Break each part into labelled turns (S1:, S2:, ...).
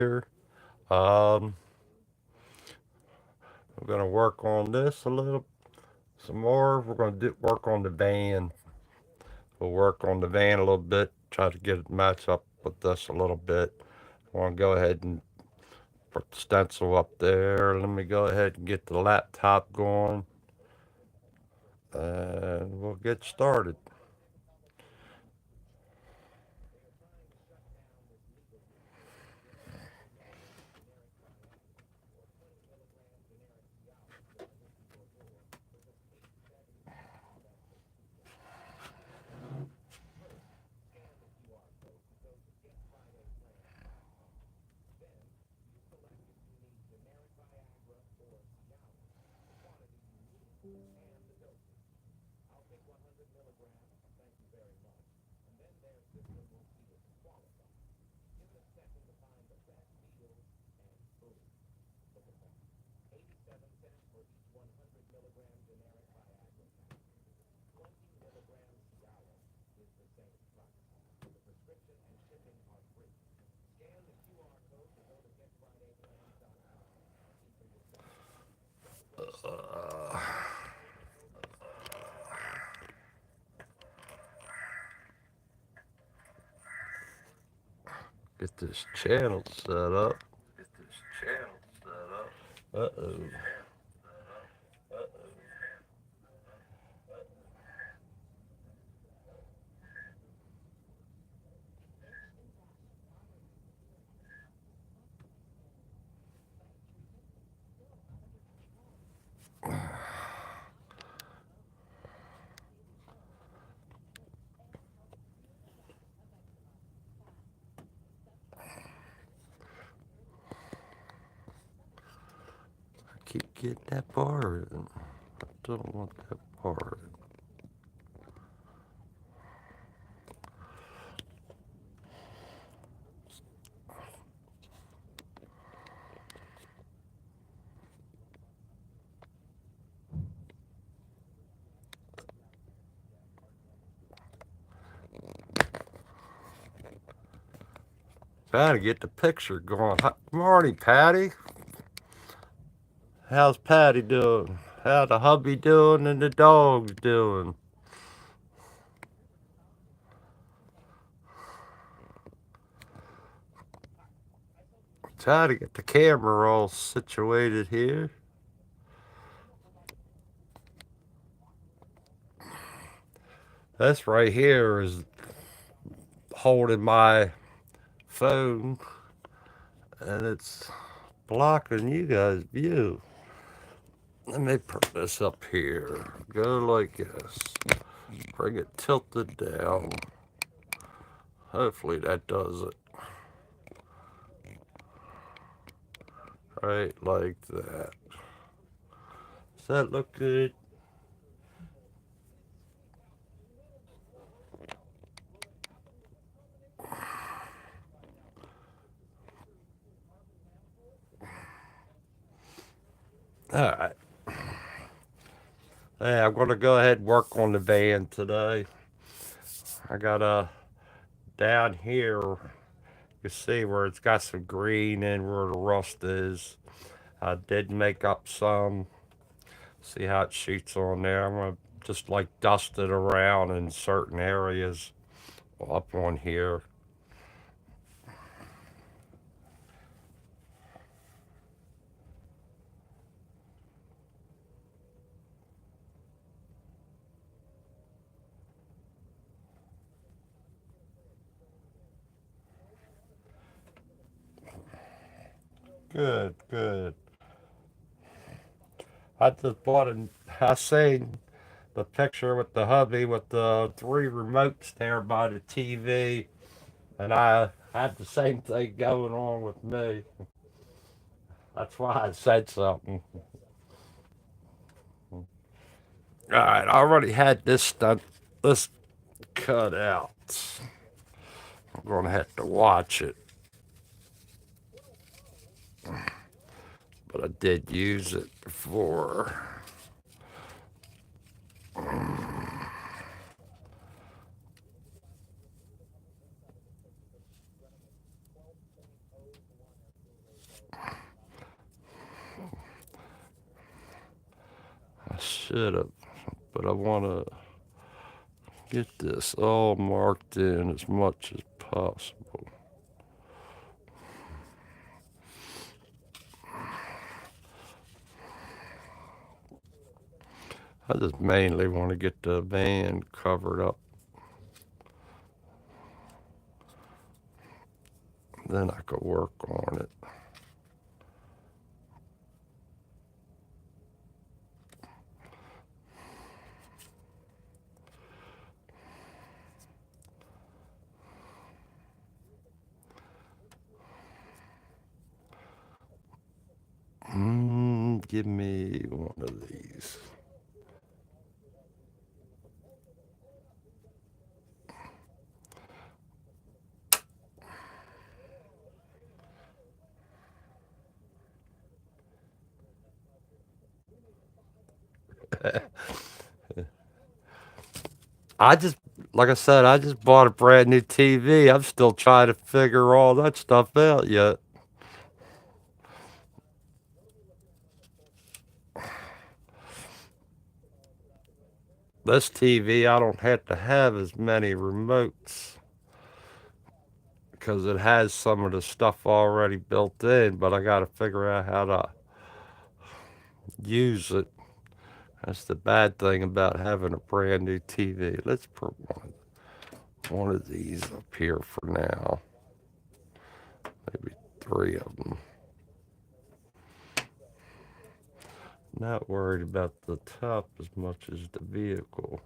S1: here. Um, we're gonna work on this a little, some more. We're gonna work on the van. We'll work on the van a little bit. Try to get it match up with this a little bit. I want to go ahead and put the stencil up there. Let me go ahead and get the laptop going, and we'll get started. Uh, get this channel set up. Uh oh. I keep getting that bar in. I don't want that bar in. Trying to get the picture going. Good morning, Patty. How's Patty doing? How the hubby doing and the dogs doing? Trying to get the camera all situated here. This right here is holding my phone and it's blocking you guys' view. Let me put this up here. Go like this. Bring it tilted down. Hopefully that does it. Right like that. Does that look good? Alright. Hey, I'm gonna go ahead and work on the van today. I got down here, you see where it's got some green and where the rust is. I did make up some. See how it shoots on there. I'm gonna just like dust it around in certain areas up on here. Good, good. I just bought an. I seen the picture with the hubby with the three remotes there by the TV, and I had the same thing going on with me. That's why I said something. All right, I already had this stuff, this cut out. I'm gonna have to watch it, but I did use it before. should have, but I want to get this all marked in as much as possible. I just mainly want to get the van covered up. Then I could work on it. Give me one of these. I just, like I said, I just bought a brand new TV. I'm still trying to figure all that stuff out yet. This TV, I don't have to have as many remotes because it has some of the stuff already built in, but I got to figure out how to use it. That's the bad thing about having a brand new TV. Let's put one of these up here for now. Maybe three of them. Not worried about the top as much as the vehicle.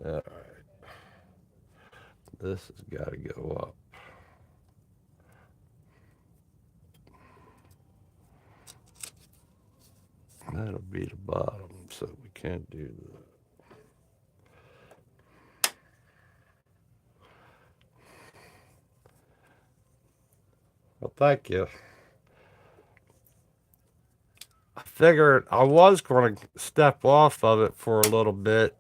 S1: All right. This has got to go up. That'll be the bottom, so we can't do that. Well, thank you. I figured I was going to step off of it for a little bit,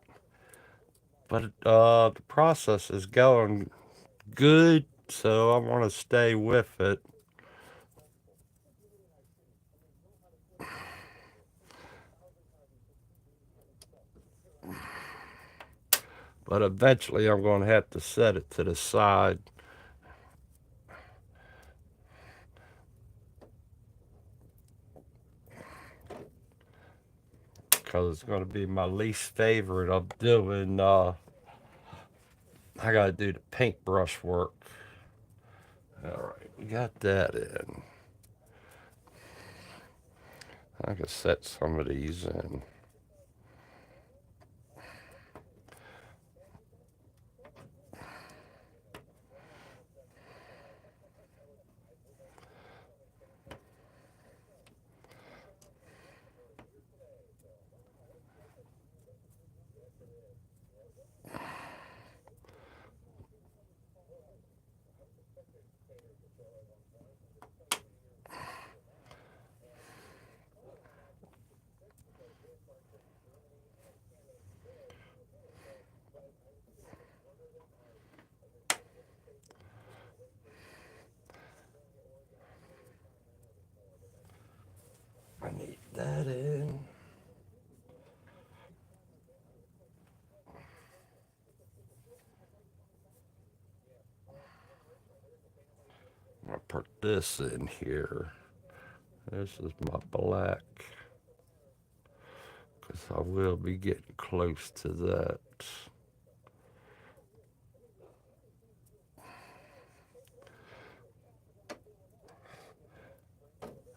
S1: but the process is going good, so I want to stay with it. But eventually I'm going to have to set it to the side. Because it's going to be my least favorite of doing, I got to do the paintbrush work. All right, we got that in. I can set some of these in. I need that in. I'll put this in here. This is my black. Because I will be getting close to that.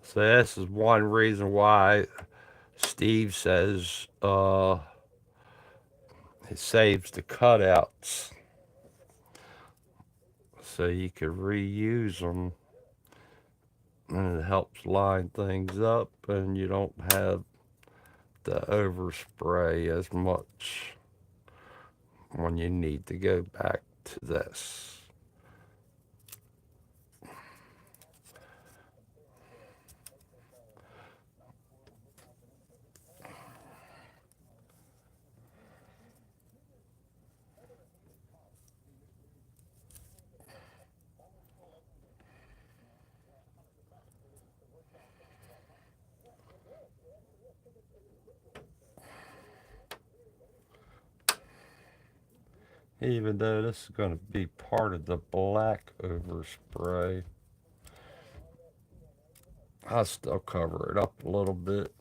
S1: So this is one reason why Steve says it saves the cutouts. So you can reuse them. And it helps line things up and you don't have to overspray as much when you need to go back to this. Even though this is going to be part of the black overspray, I'll still cover it up a little bit.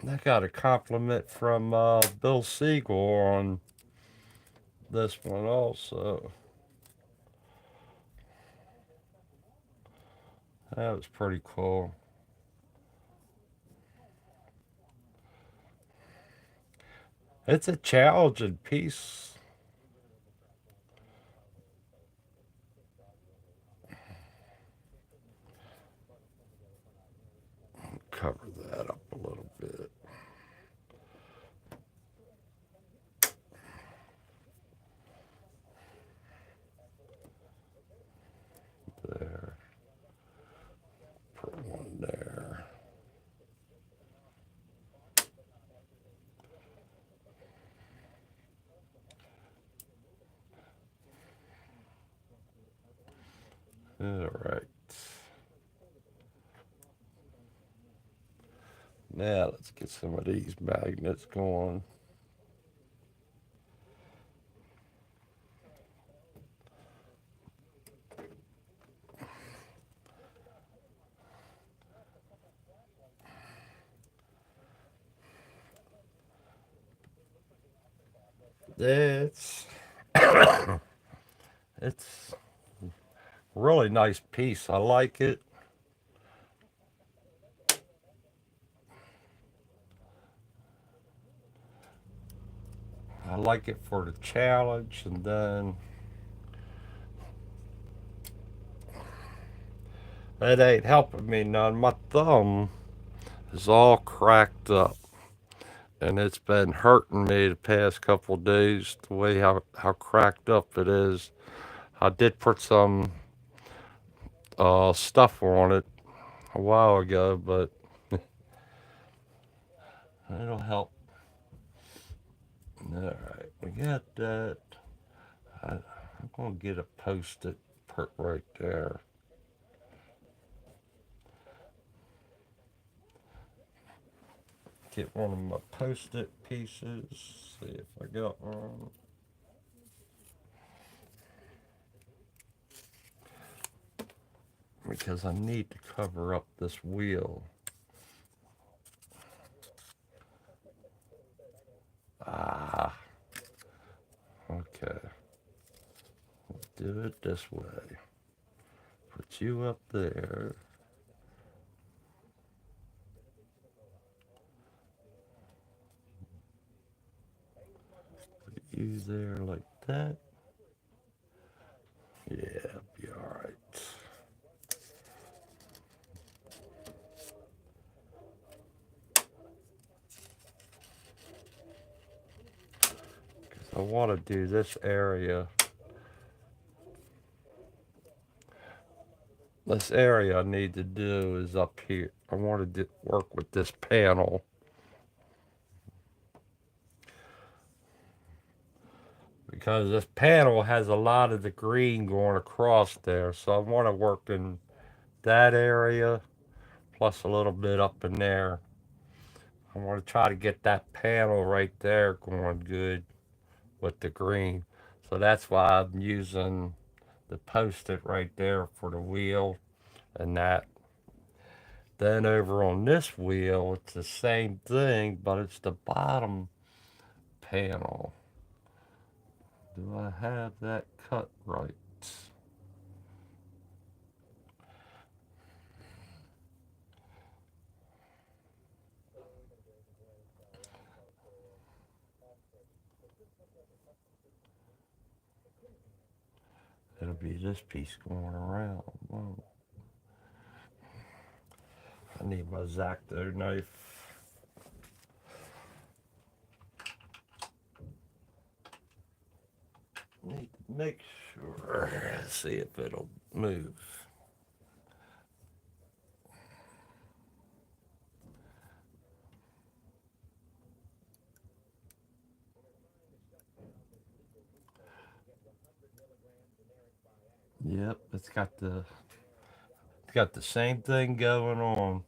S1: I got a compliment from Bill Siegel on this one also. That was pretty cool. It's a challenging piece. Cover that up a little bit. There. Put one there. All right. Now let's get some of these magnets going. It's it's really nice piece. I like it. I like it for the challenge, and then it ain't helping me none. My thumb is all cracked up, and it's been hurting me the past couple of days. The way how cracked up it is. I did put some stuff on it a while ago, but it'll help. All right, we got that. I'm gonna get a post-it put right there. Get one of my post-it pieces. See if I got one. Because I need to cover up this wheel. Ah, okay. Let's do it this way. Put you up there. Put you there like that. Yeah, be alright. Because I want to do this area. This area I need to do is up here. I want to work with this panel. Because this panel has a lot of the green going across there. So I want to work in that area plus a little bit up in there. I want to try to get that panel right there going good with the green. So that's why I'm using the post-it right there for the wheel and that. Then over on this wheel, it's the same thing, but it's the bottom panel. Do I have that cut right? It'll be this piece going around. Whoa. I need my X-Acto knife. Need to make sure, see if it'll move. Yep, it's got the same thing going on.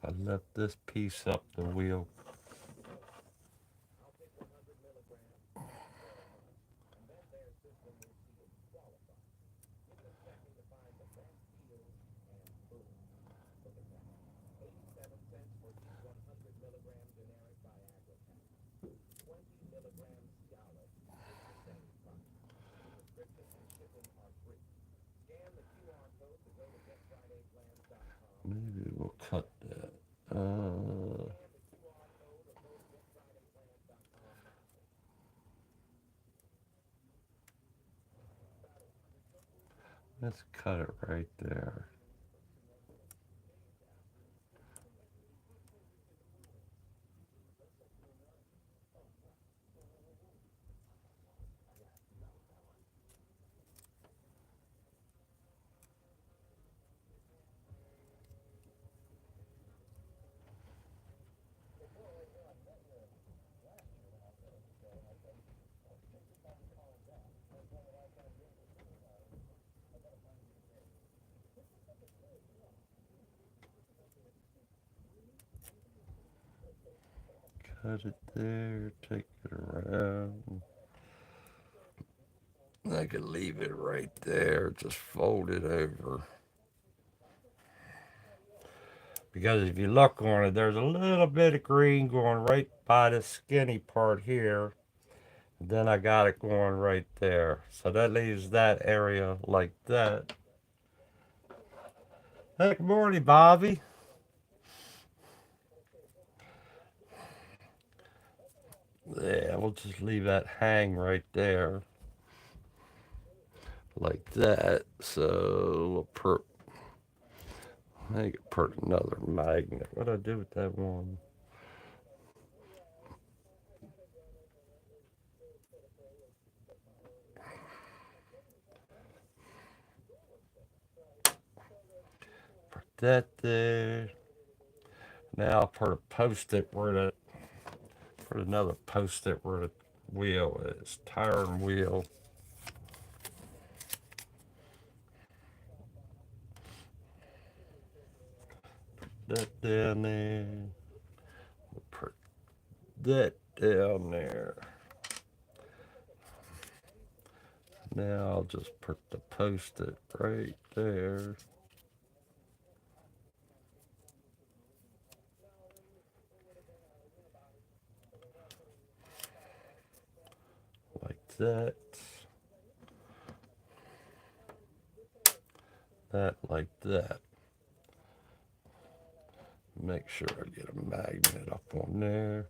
S1: I left this piece up the wheel. Maybe we'll cut that. Let's cut it right there. Cut it there, take it around. I could leave it right there, just fold it over. Because if you look on it, there's a little bit of green going right by the skinny part here. And then I got it going right there. So that leaves that area like that. Hey, good morning, Bobby. Yeah, we'll just leave that hang right there. Like that. So I could put another magnet. What do I do with that one? Put that there. Now I'll put a post-it where the put another post-it where the wheel is. Tire and wheel. That down there. Put that down there. Now I'll just put the post-it right there. Like that. That like that. Make sure I get a magnet up on there.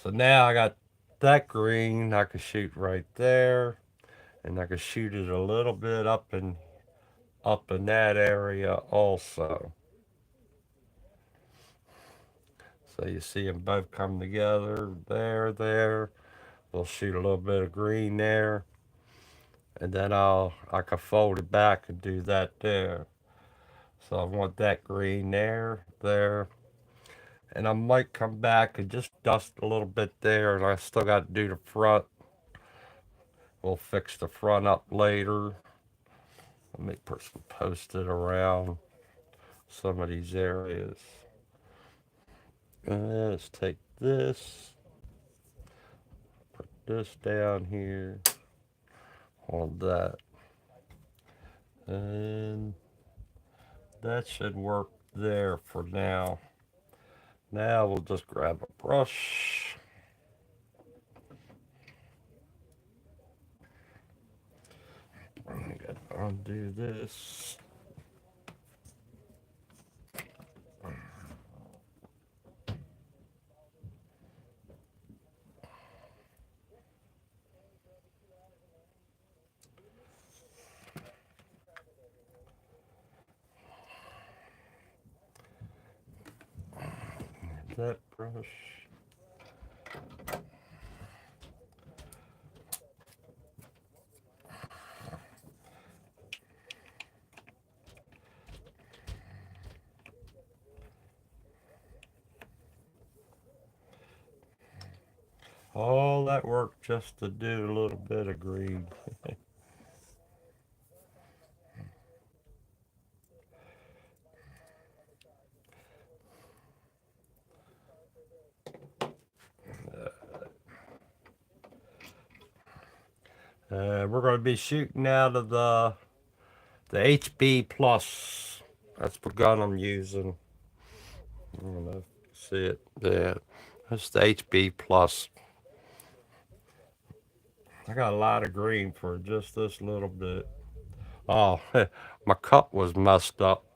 S1: So now I got that green. I can shoot right there. And I can shoot it a little bit up in that area also. So you see them both come together there. We'll shoot a little bit of green there, and then I can fold it back and do that there. So I want that green there, and I might come back and just dust a little bit there, and I still got to do the front. We'll fix the front up later. Let me put some post-it around some of these areas. Let's take this, put this down here on that, and that should work there for now. Now we'll just grab a brush. I gotta undo this. that brush. All that work just to do a little bit of green. We're going to be shooting out of the HB Plus. That's the gun I'm using. I don't know if you see it there. That's the HB Plus. I got a lot of green for just this little bit. Oh, my cup was messed up.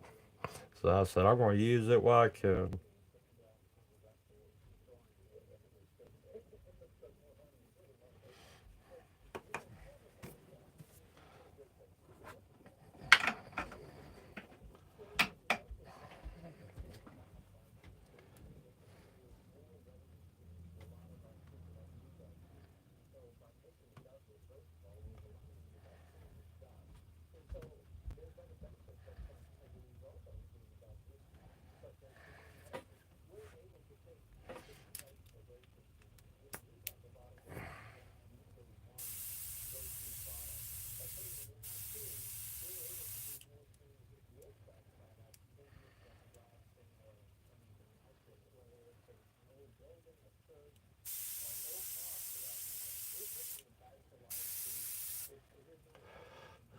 S1: So I said, I'm going to use it while I can.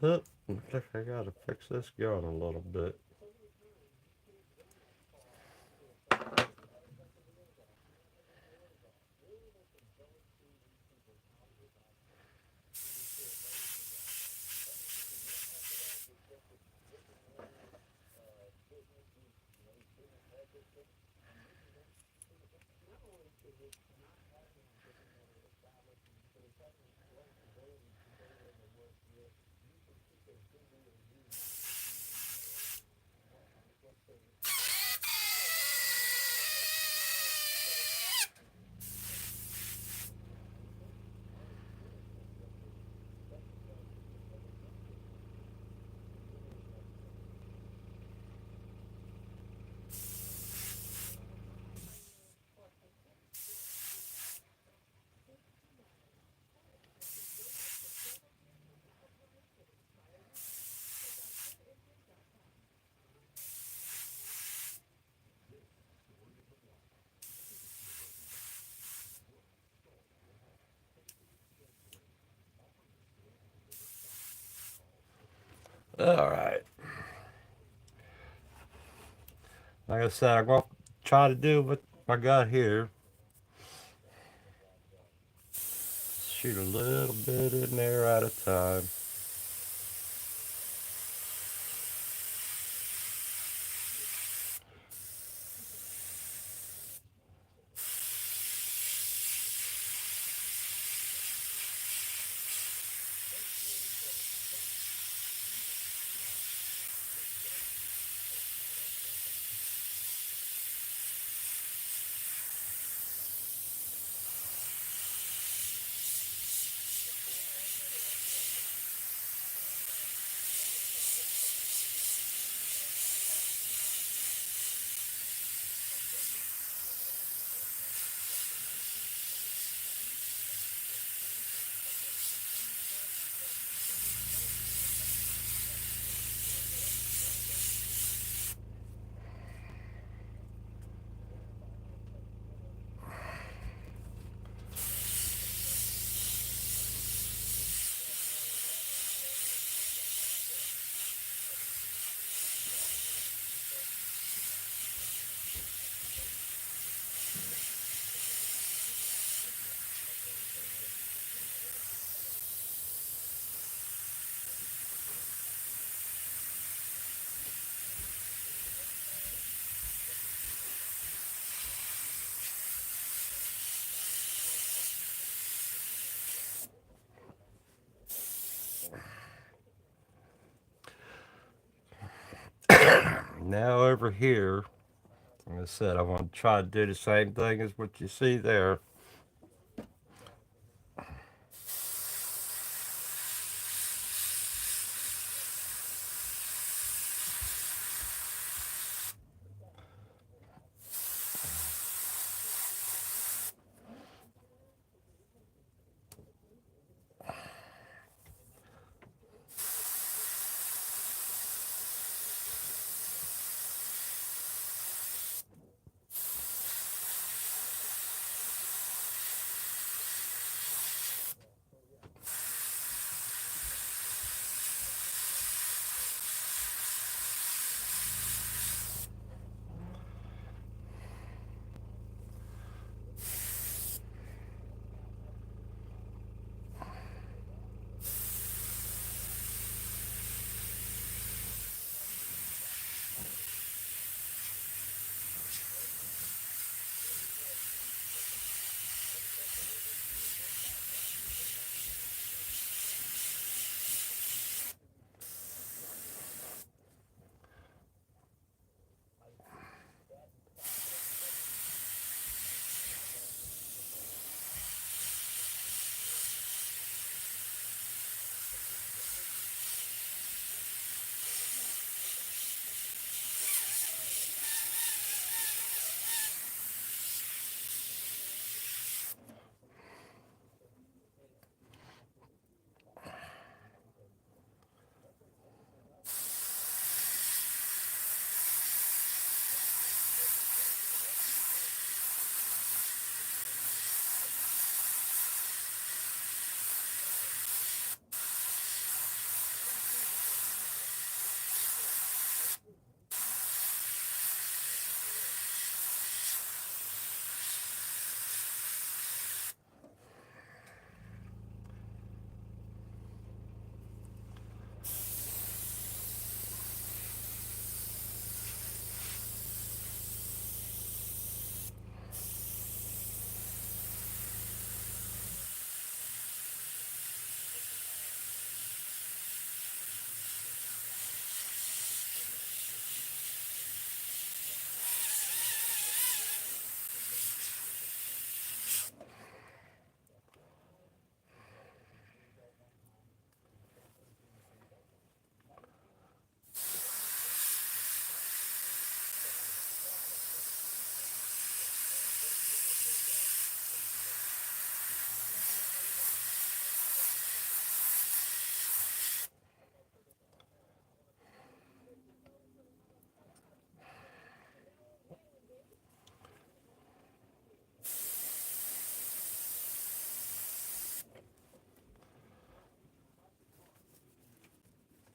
S1: I think I got to fix this gun a little bit. All right. Like I said, I'm going to try to do what I got here. Shoot a little bit in there at a time. Now over here, I said I want to try to do the same thing as what you see there.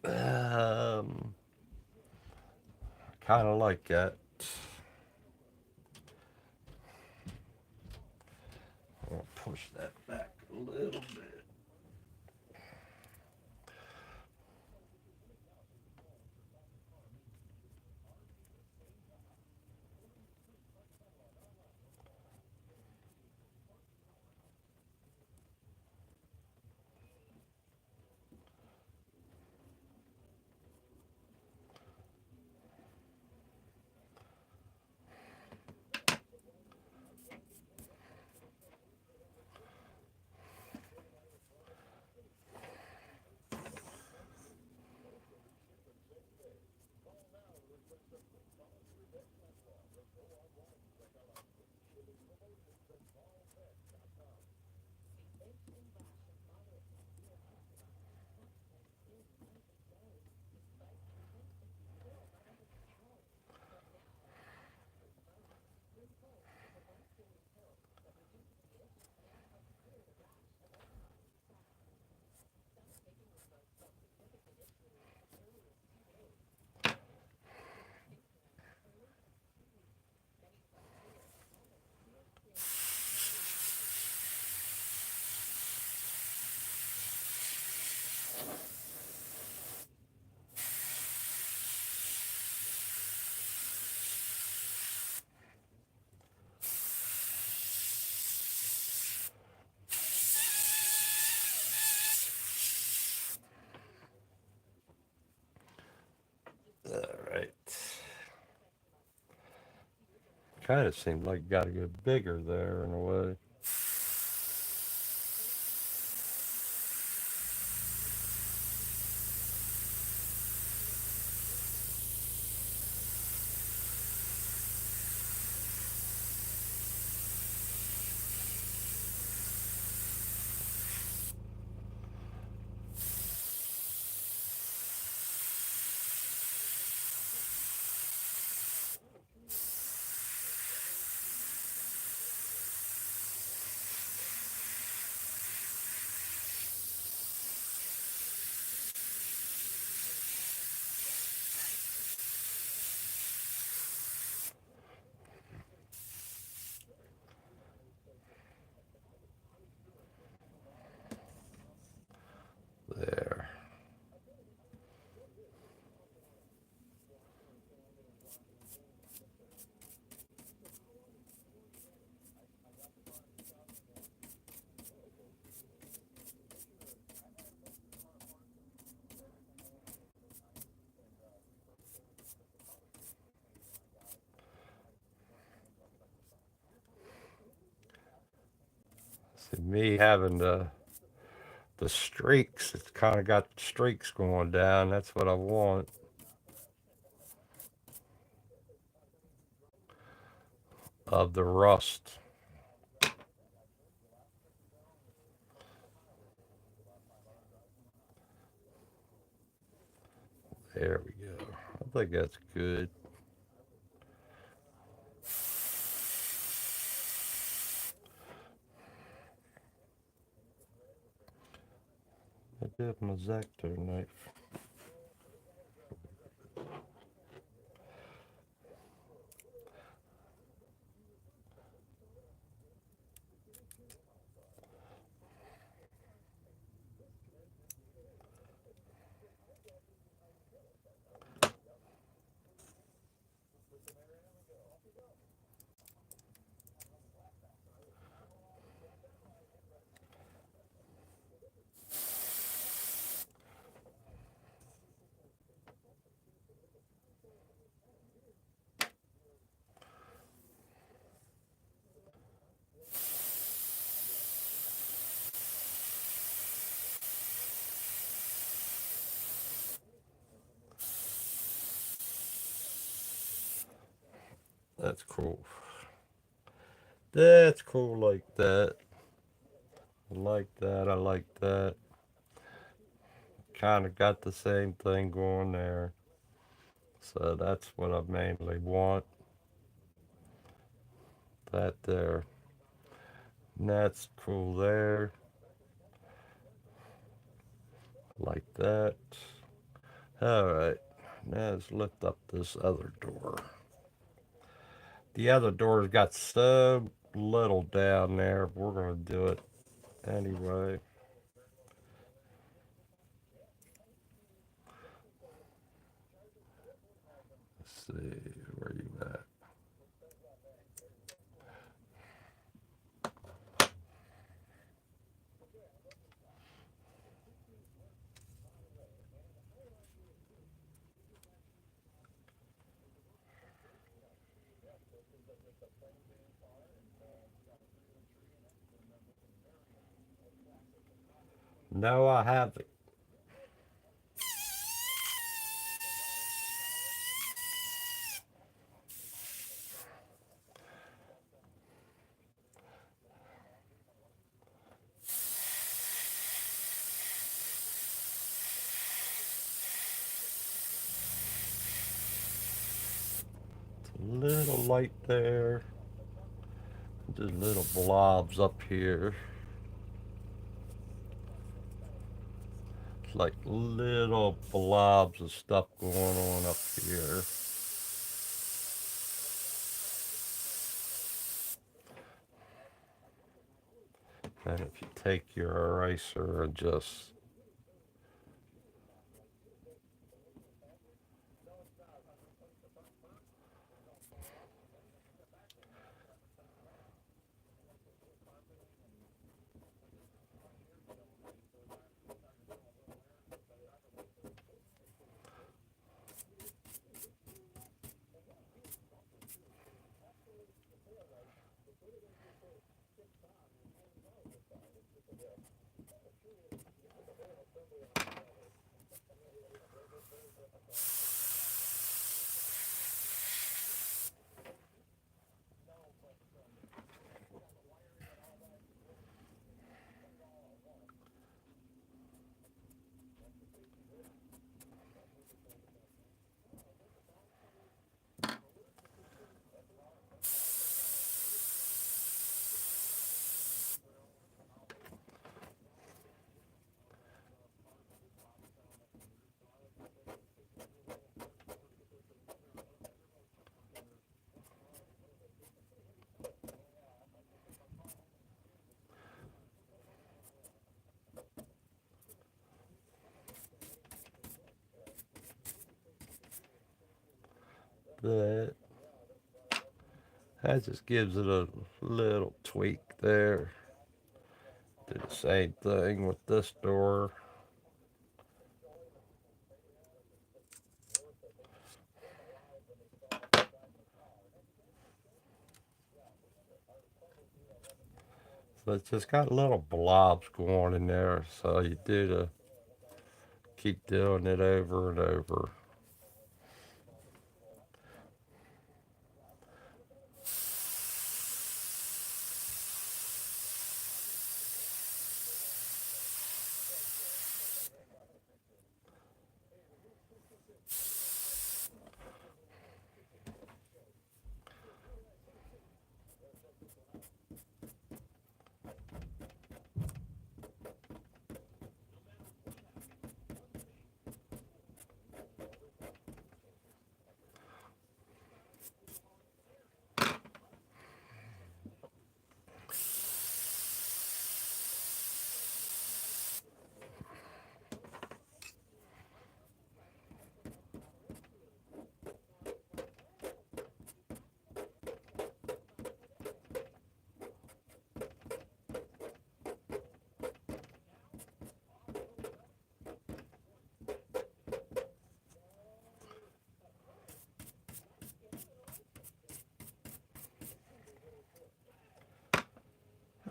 S1: Um, kind of like that. I'll push that back a little bit. Kind of seemed like it got to get bigger there in a way. There. See, me having the streaks, it's kind of got streaks going down. That's what I want of the rust. There we go. I think that's good. I did my Zactor knife. That's cool. That's cool like that. I like that. I like that. Kind of got the same thing going there. So that's what I mainly want. That there. And that's cool there. Like that. Alright. Now let's lift up this other door. The other door's got so little down there. We're going to do it anyway. Let's see. Where you at? No, I haven't. It's a little light there. Just little blobs up here. It's like little blobs of stuff going on up here. And if you take your eraser and just But that just gives it a little tweak there. Do the same thing with this door. So it's just got little blobs going in there. So you do to keep doing it over and over.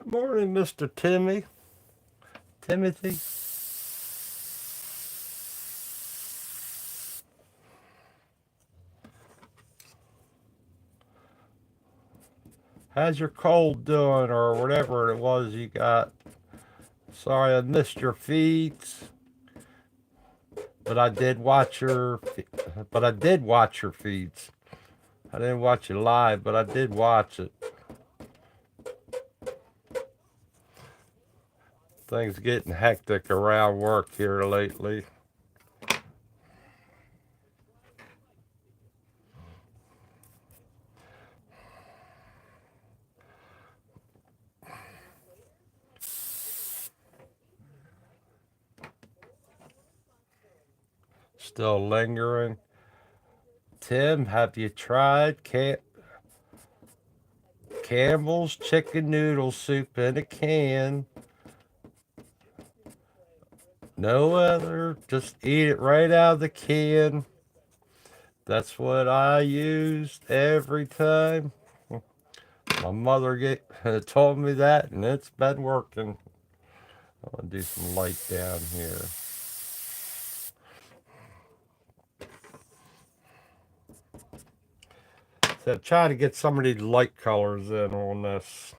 S1: Good morning, Mr. Timothy. How's your cold doing, or whatever it was you got? Sorry I missed your feeds, but I did watch your. But I did watch your feeds. I didn't watch it live, but I did watch it. Things getting hectic around work here lately. Still lingering. Tim, have you tried Campbell's chicken noodle soup in a can? No other. Just eat it right out of the can. That's what I used every time. My mother told me that, and it's been working. I'm gonna do some light down here. So try to get some of these light colors in on this.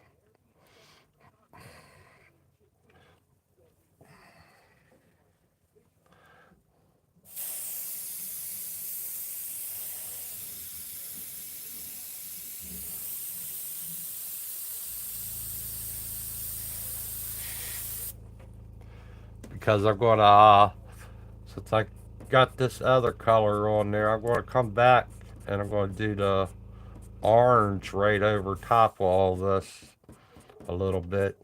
S1: Because I'm gonna, since I got this other color on there, I'm gonna come back and I'm gonna do the orange right over top of all this a little bit.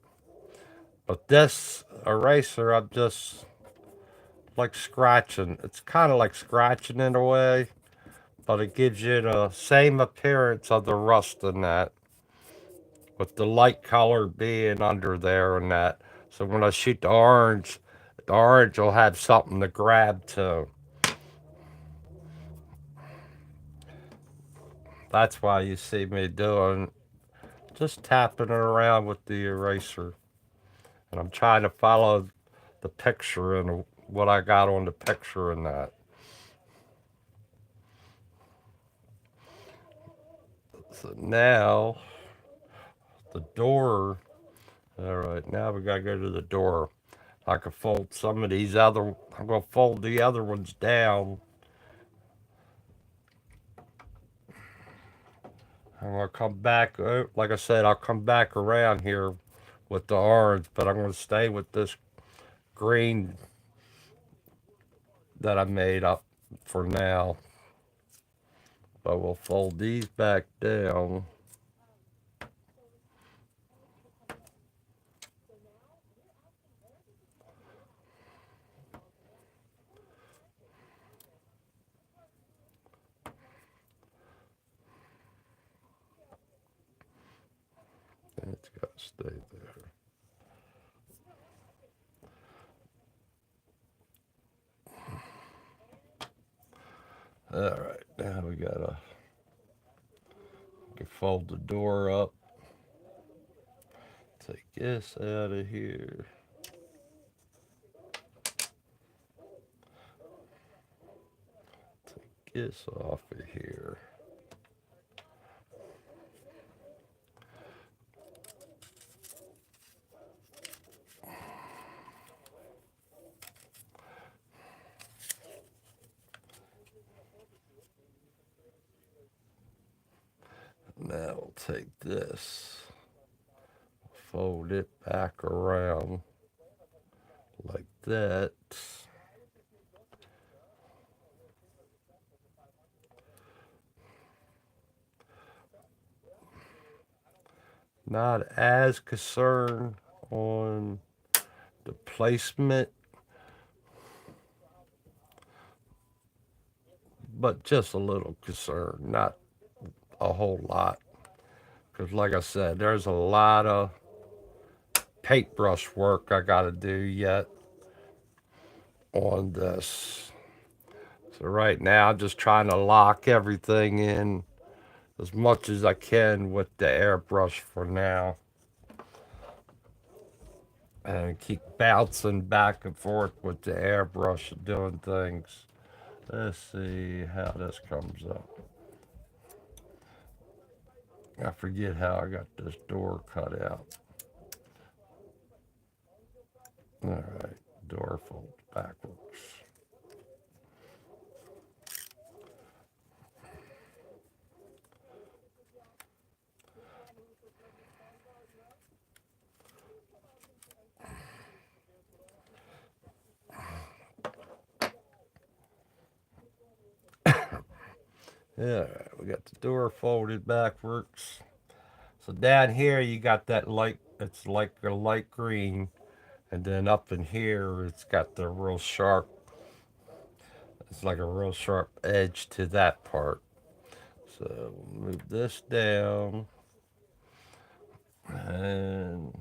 S1: But this eraser, I'm just like scratching. It's kind of like scratching in a way, but it gives you the same appearance of the rust in that, with the light color being under there and that. So when I shoot the orange will have something to grab to. That's why you see me doing just tapping it around with the eraser. And I'm trying to follow the picture and what I got on the picture and that. So now the door. All right, now we gotta go to the door. I can fold some of these other. I'm gonna fold the other ones down. I'm gonna come back. Like I said, I'll come back around here with the orange, but I'm gonna stay with this green that I made up for now. But we'll fold these back down. It's gotta stay there. All right, now we gotta fold the door up. Take this out of here. Take this off of here. Now we'll take this, fold it back around like that. Not as concerned on the placement, but just a little concerned, not a whole lot. Because, like I said, there's a lot of paintbrush work I got to do yet on this. So, right now, I'm just trying to lock everything in as much as I can with the airbrush for now. And keep bouncing back and forth with the airbrush and doing things. Let's see how this comes up. I forget how I got this door cut out. All right, door folds backwards. Yeah, we got the door folded backwards. So down here you got that light, it's like a light green. And then up in here it's got the real sharp, it's like a real sharp edge to that part. So we'll move this down. And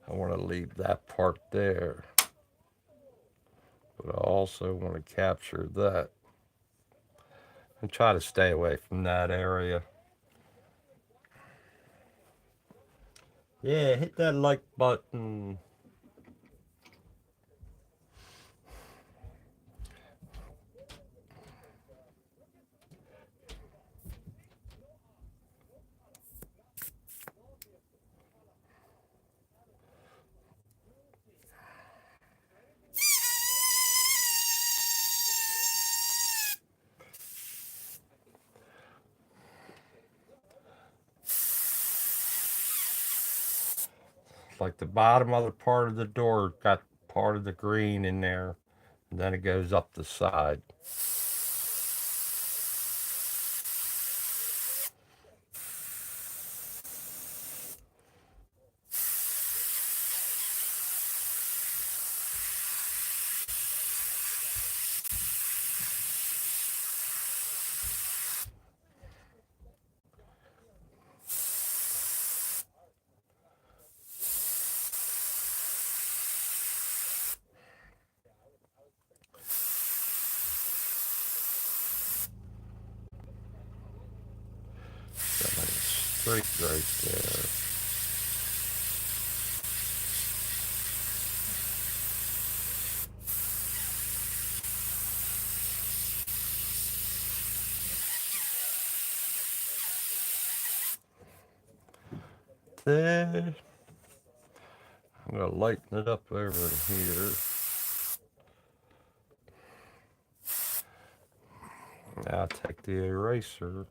S1: I want to leave that part there. But I also want to capture that. And try to stay away from that area. Yeah, hit that like button. Like the bottom of the part of the door got part of the green in there, and then it goes up the side. Got like a streak right there. there. I'm gonna lighten it up over here. Now take the eraser.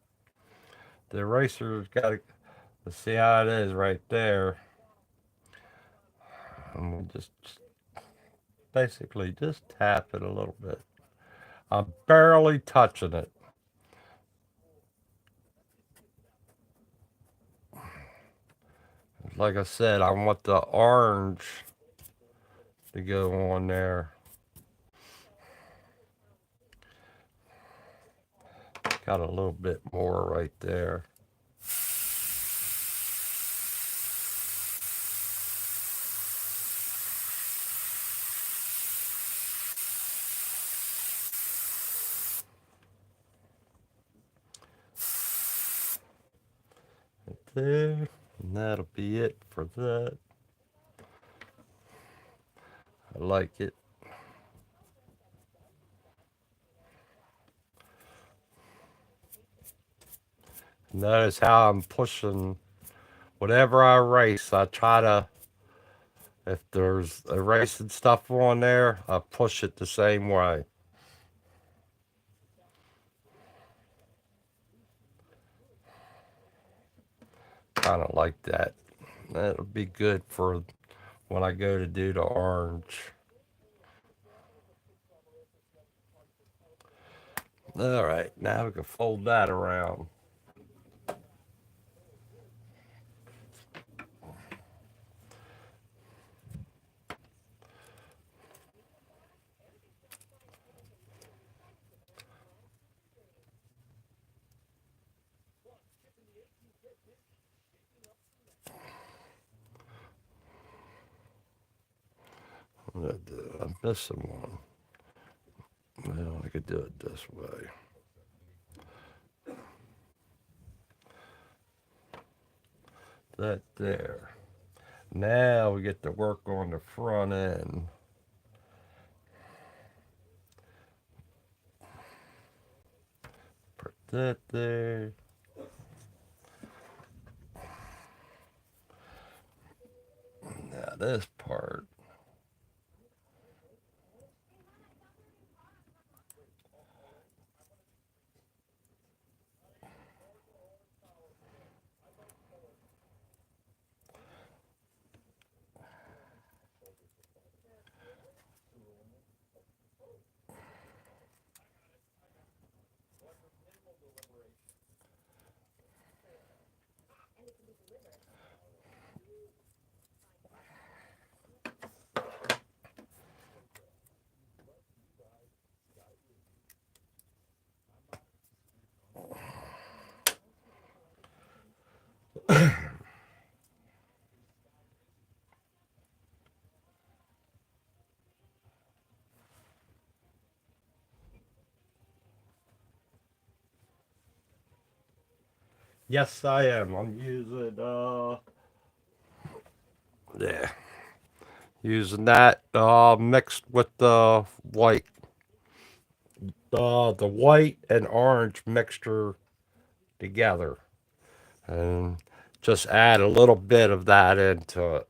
S1: The eraser's got to see how it is right there. And we'll just basically just tap it a little bit. I'm barely touching it. Like I said, I want the orange to go on there. Got a little bit more right there. Right there. And that'll be it for that. I like it. Notice how I'm pushing whatever I erase. I try to, if there's erasing stuff on there, I push it the same way. Kind of like that. That'll be good for when I go to do the orange. All right, now we can fold that around. I'm missing one. Well, I could do it this way. That there. Now we get to work on the front end. Put that there. Now this part. Yes, I am. I'm using yeah, using that mixed with the white, the white and orange mixture together, and just add a little bit of that into it.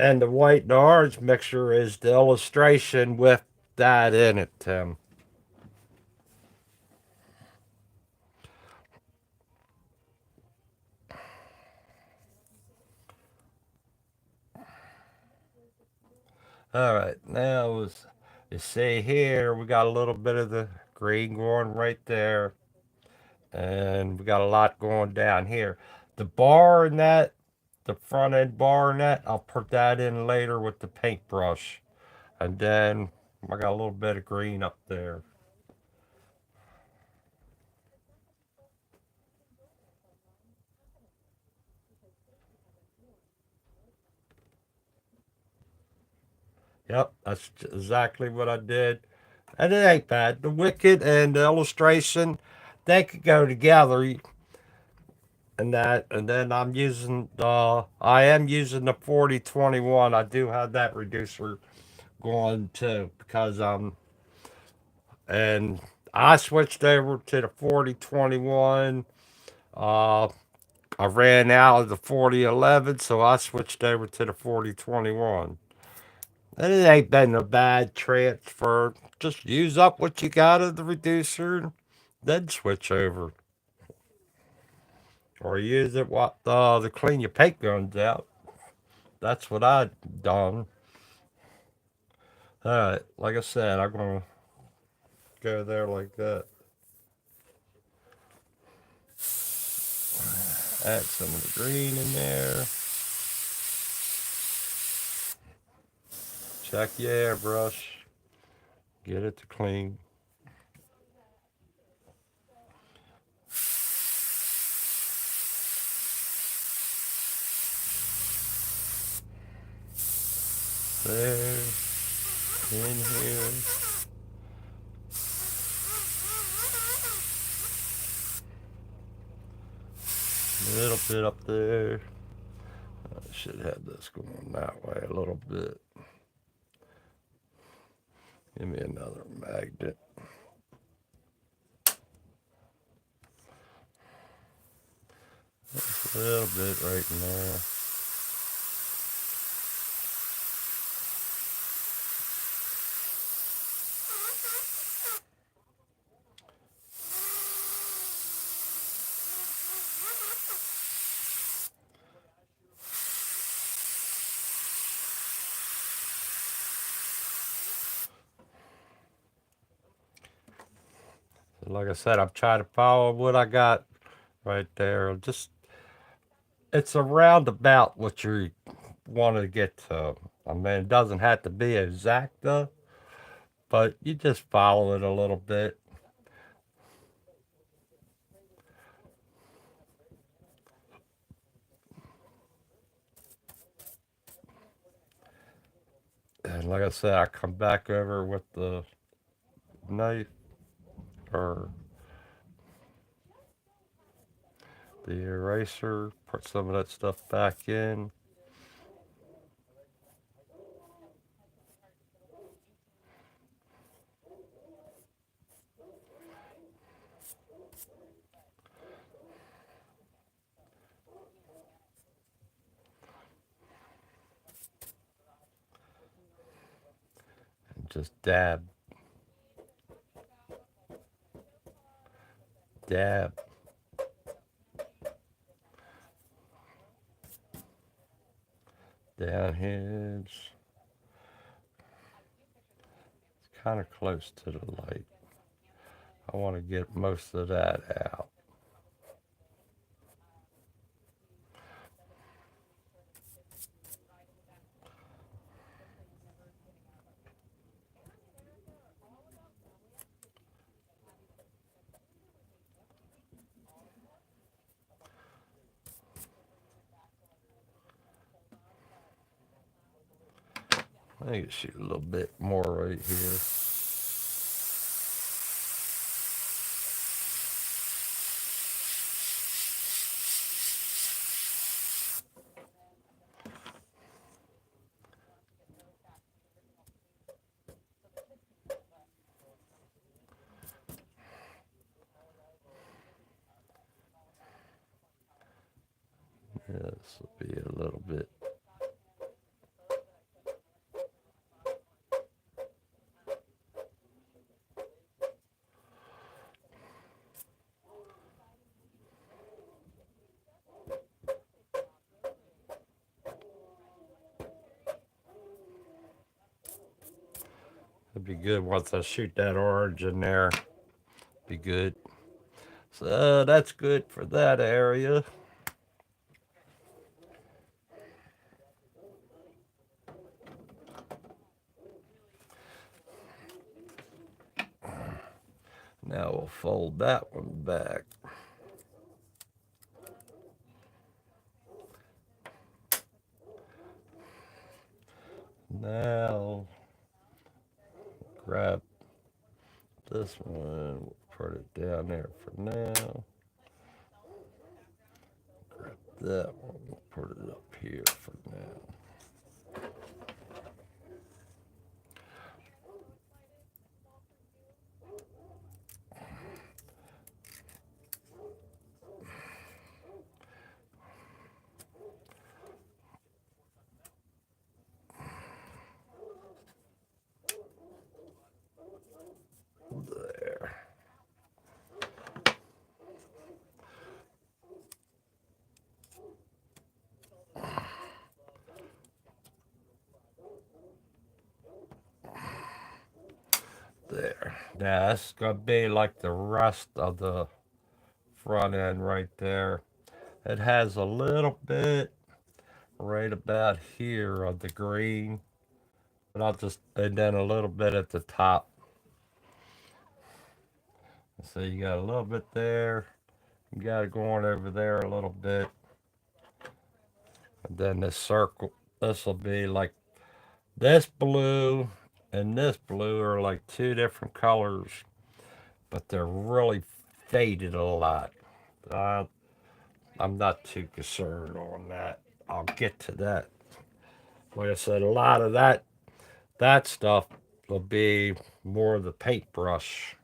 S1: And the white and orange mixture is the illustration with that in it, Tim. All right, now you see here we got a little bit of the green going right there, and we got a lot going down here. The bar in that, the front end bar in that, I'll put that in later with the paintbrush, and then I got a little bit of green up there. Yep, that's exactly what I did. And it ain't bad. The wicked and the illustration, they could go together. And that, and then I am using the 4021. I do have that reducer going too because and I switched over to the 4021. Uh, I ran out of the 4011, so I switched over to the 4021. And it ain't been a bad transfer. Just use up what you got of the reducer, then switch over. Or use it what to clean your paint guns out. That's what I done. Alright, like I said, I'm gonna go there like that. Add some of the green in there. Check your airbrush. Get it to clean. There. In here. A little bit up there. I should have this going that way a little bit. Give me another magnet. Just a little bit right in there. So like I said, I'm trying to follow what I got right there. Just it's a roundabout what you want to get to. I mean, it doesn't have to be exacta, but you just follow it a little bit. And like I said, I come back over with the knife or the eraser, put some of that stuff back in. And just dab, dab. Down here, it's kind of close to the light. I want to get most of that out. I think it shoot a little bit more right here. Yeah, this will be a little bit. It'd be good once I shoot that orange in there. Be good. So that's good for that area. Now we'll fold that one back. Now grab this one, we'll put it down there for now. Grab that one, we'll put it up here for now. Yeah, it's gonna be like the rest of the front end right there. It has a little bit right about here of the green, but I'll just, and then a little bit at the top. So you got a little bit there. You got it going over there a little bit. And then this circle, this will be like this blue and this blue are like two different colors, but they're really faded a lot. Uh, I'm not too concerned on that. I'll get to that. Like I said, a lot of that stuff will be more of the paintbrush.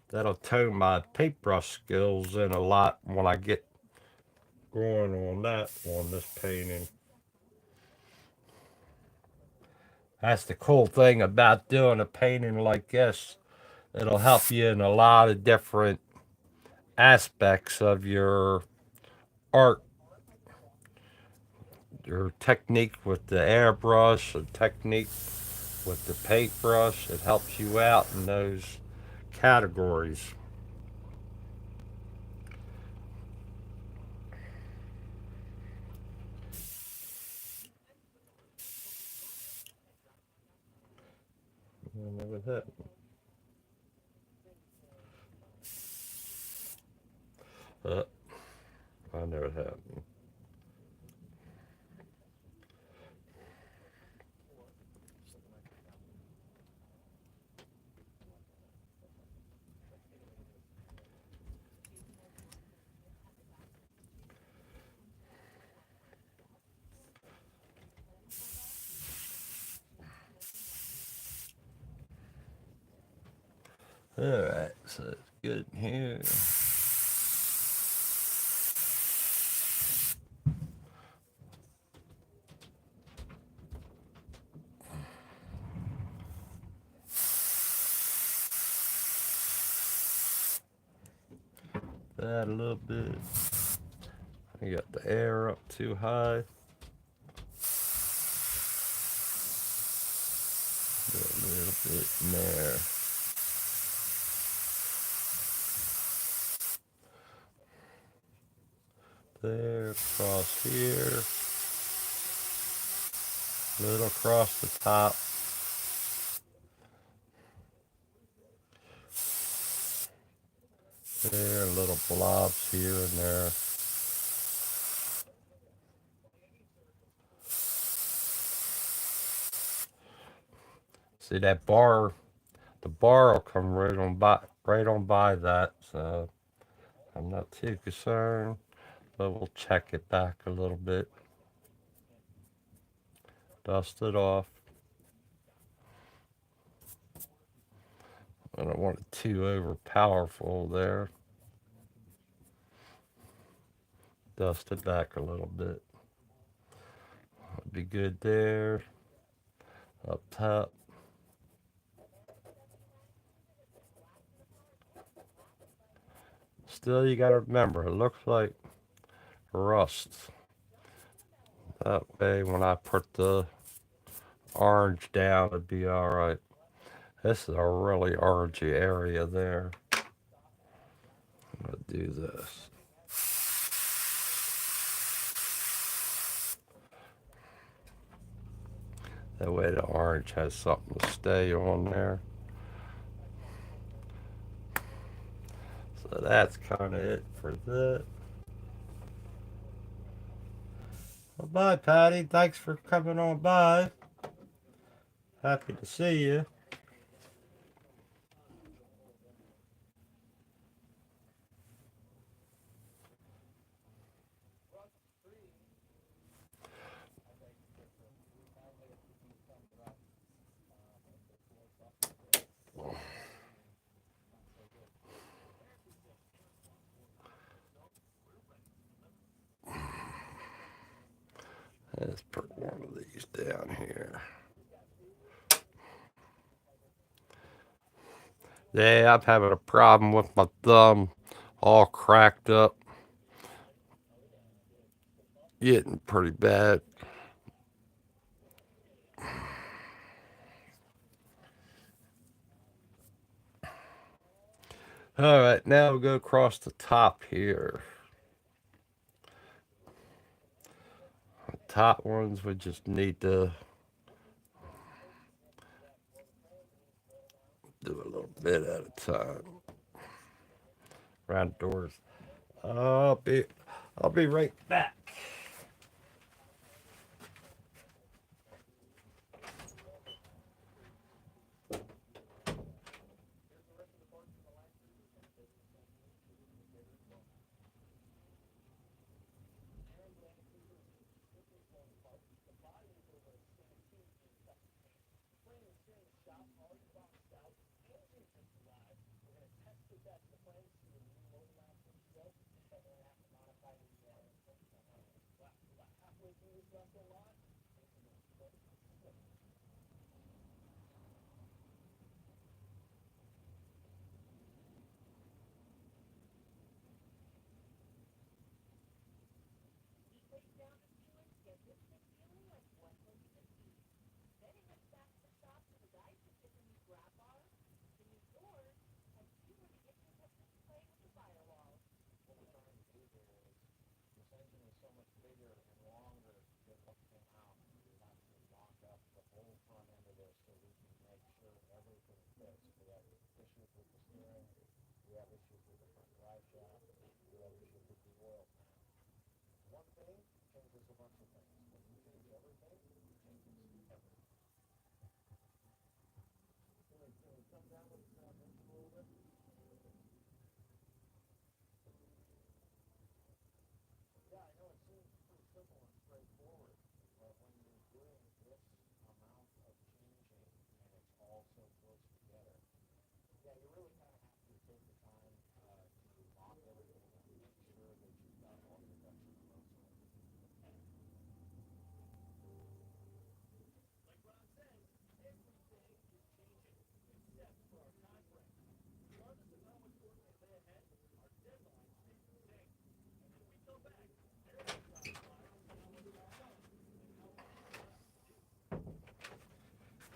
S1: That'll tone my paintbrush skills in a lot when I get going on that on this painting. That's the cool thing about doing a painting like this. It'll help you in a lot of different aspects of your art, your technique with the airbrush, the technique with the paintbrush. It helps you out in those categories. I never hit. Uh, I never happened. All right, so it's good here. That a little bit. I got the air up too high. Do a little bit in there. There, across here. Little across the top. There, little blobs here and there. See that bar? The bar will come right on by that. So I'm not too concerned, but we'll check it back a little bit. Dust it off. I don't want it too over powerful there. Dust it back a little bit. That'd be good there. Up top. Still, you gotta remember, it looks like rust. That way, when I put the orange down, it'd be alright. This is a really orangey area there. I'm gonna do this. That way the orange has something to stay on there. So that's kind of it for that. Well, bye, Patty. Thanks for coming on by. Happy to see you. Let's put one of these down here. Yeah, I'm having a problem with my thumb all cracked up. Getting pretty bad. All right, now we'll go across the top here. The top ones we just need to do a little bit at a time. Round doors. I'll be I'll be right back.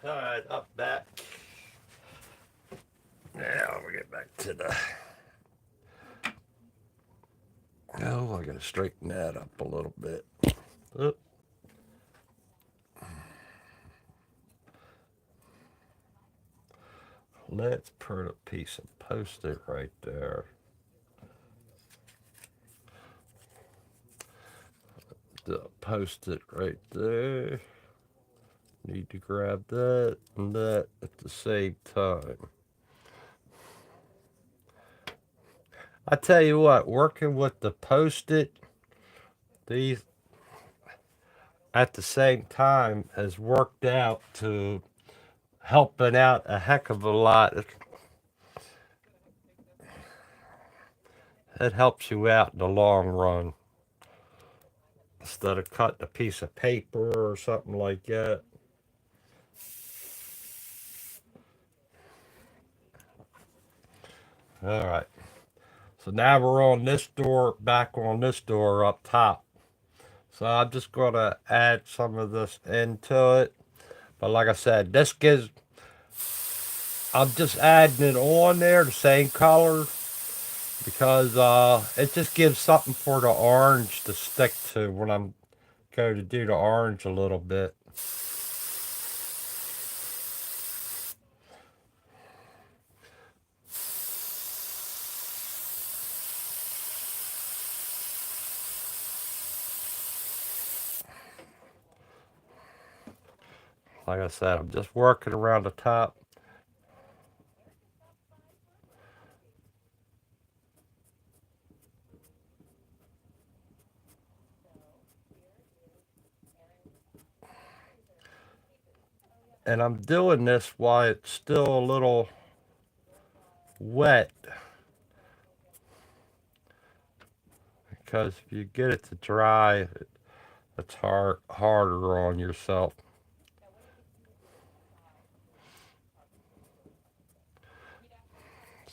S1: All right, up back. Now we get back to the. Oh, I gotta straighten that up a little bit. Oop. Let's put a piece of post-it right there. The post-it right there. Need to grab that and that at the same time. I tell you what, working with the post-it, these at the same time has worked out to helping out a heck of a lot. It helps you out in the long run instead of cutting a piece of paper or something like that. All right. So now we're on this door, back on this door up top. So I'm just going to add some of this into it. But like I said, this gives, I'm just adding it on there, the same color, because it just gives something for the orange to stick to when I'm going to do the orange a little bit. Like I said, I'm just working around the top. And I'm doing this while it's still a little wet, because if you get it to dry, it's harder on yourself.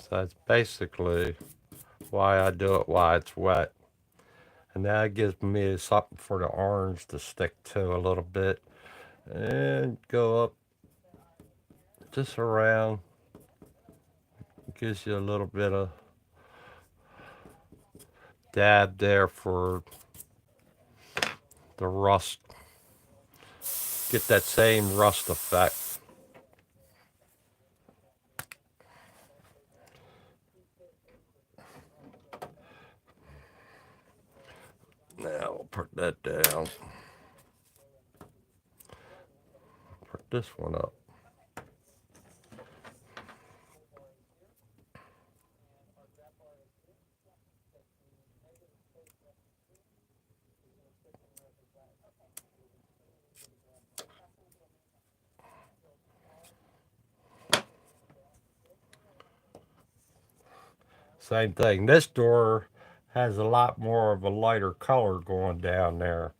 S1: So that's basically why I do it while it's wet. And that gives me something for the orange to stick to a little bit. And go up just around, Gives you a little bit of dab there for the rust. Get that same rust effect. Now we'll put that down. Put this one up. Same thing. This door has a lot more of a lighter color going down there.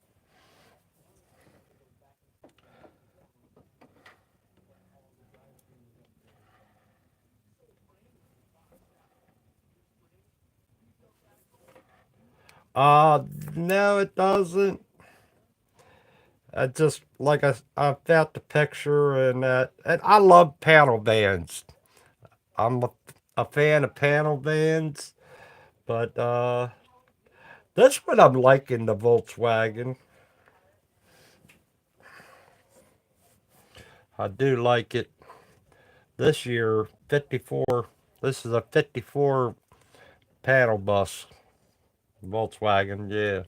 S1: Uh, no, it doesn't. I just like I found the picture and I love panel bands. I'm a fan of panel bands, but this one I'm liking the Volkswagen. I do like it. This year, 54. This is a 54 panel bus, Volkswagen. Yeah.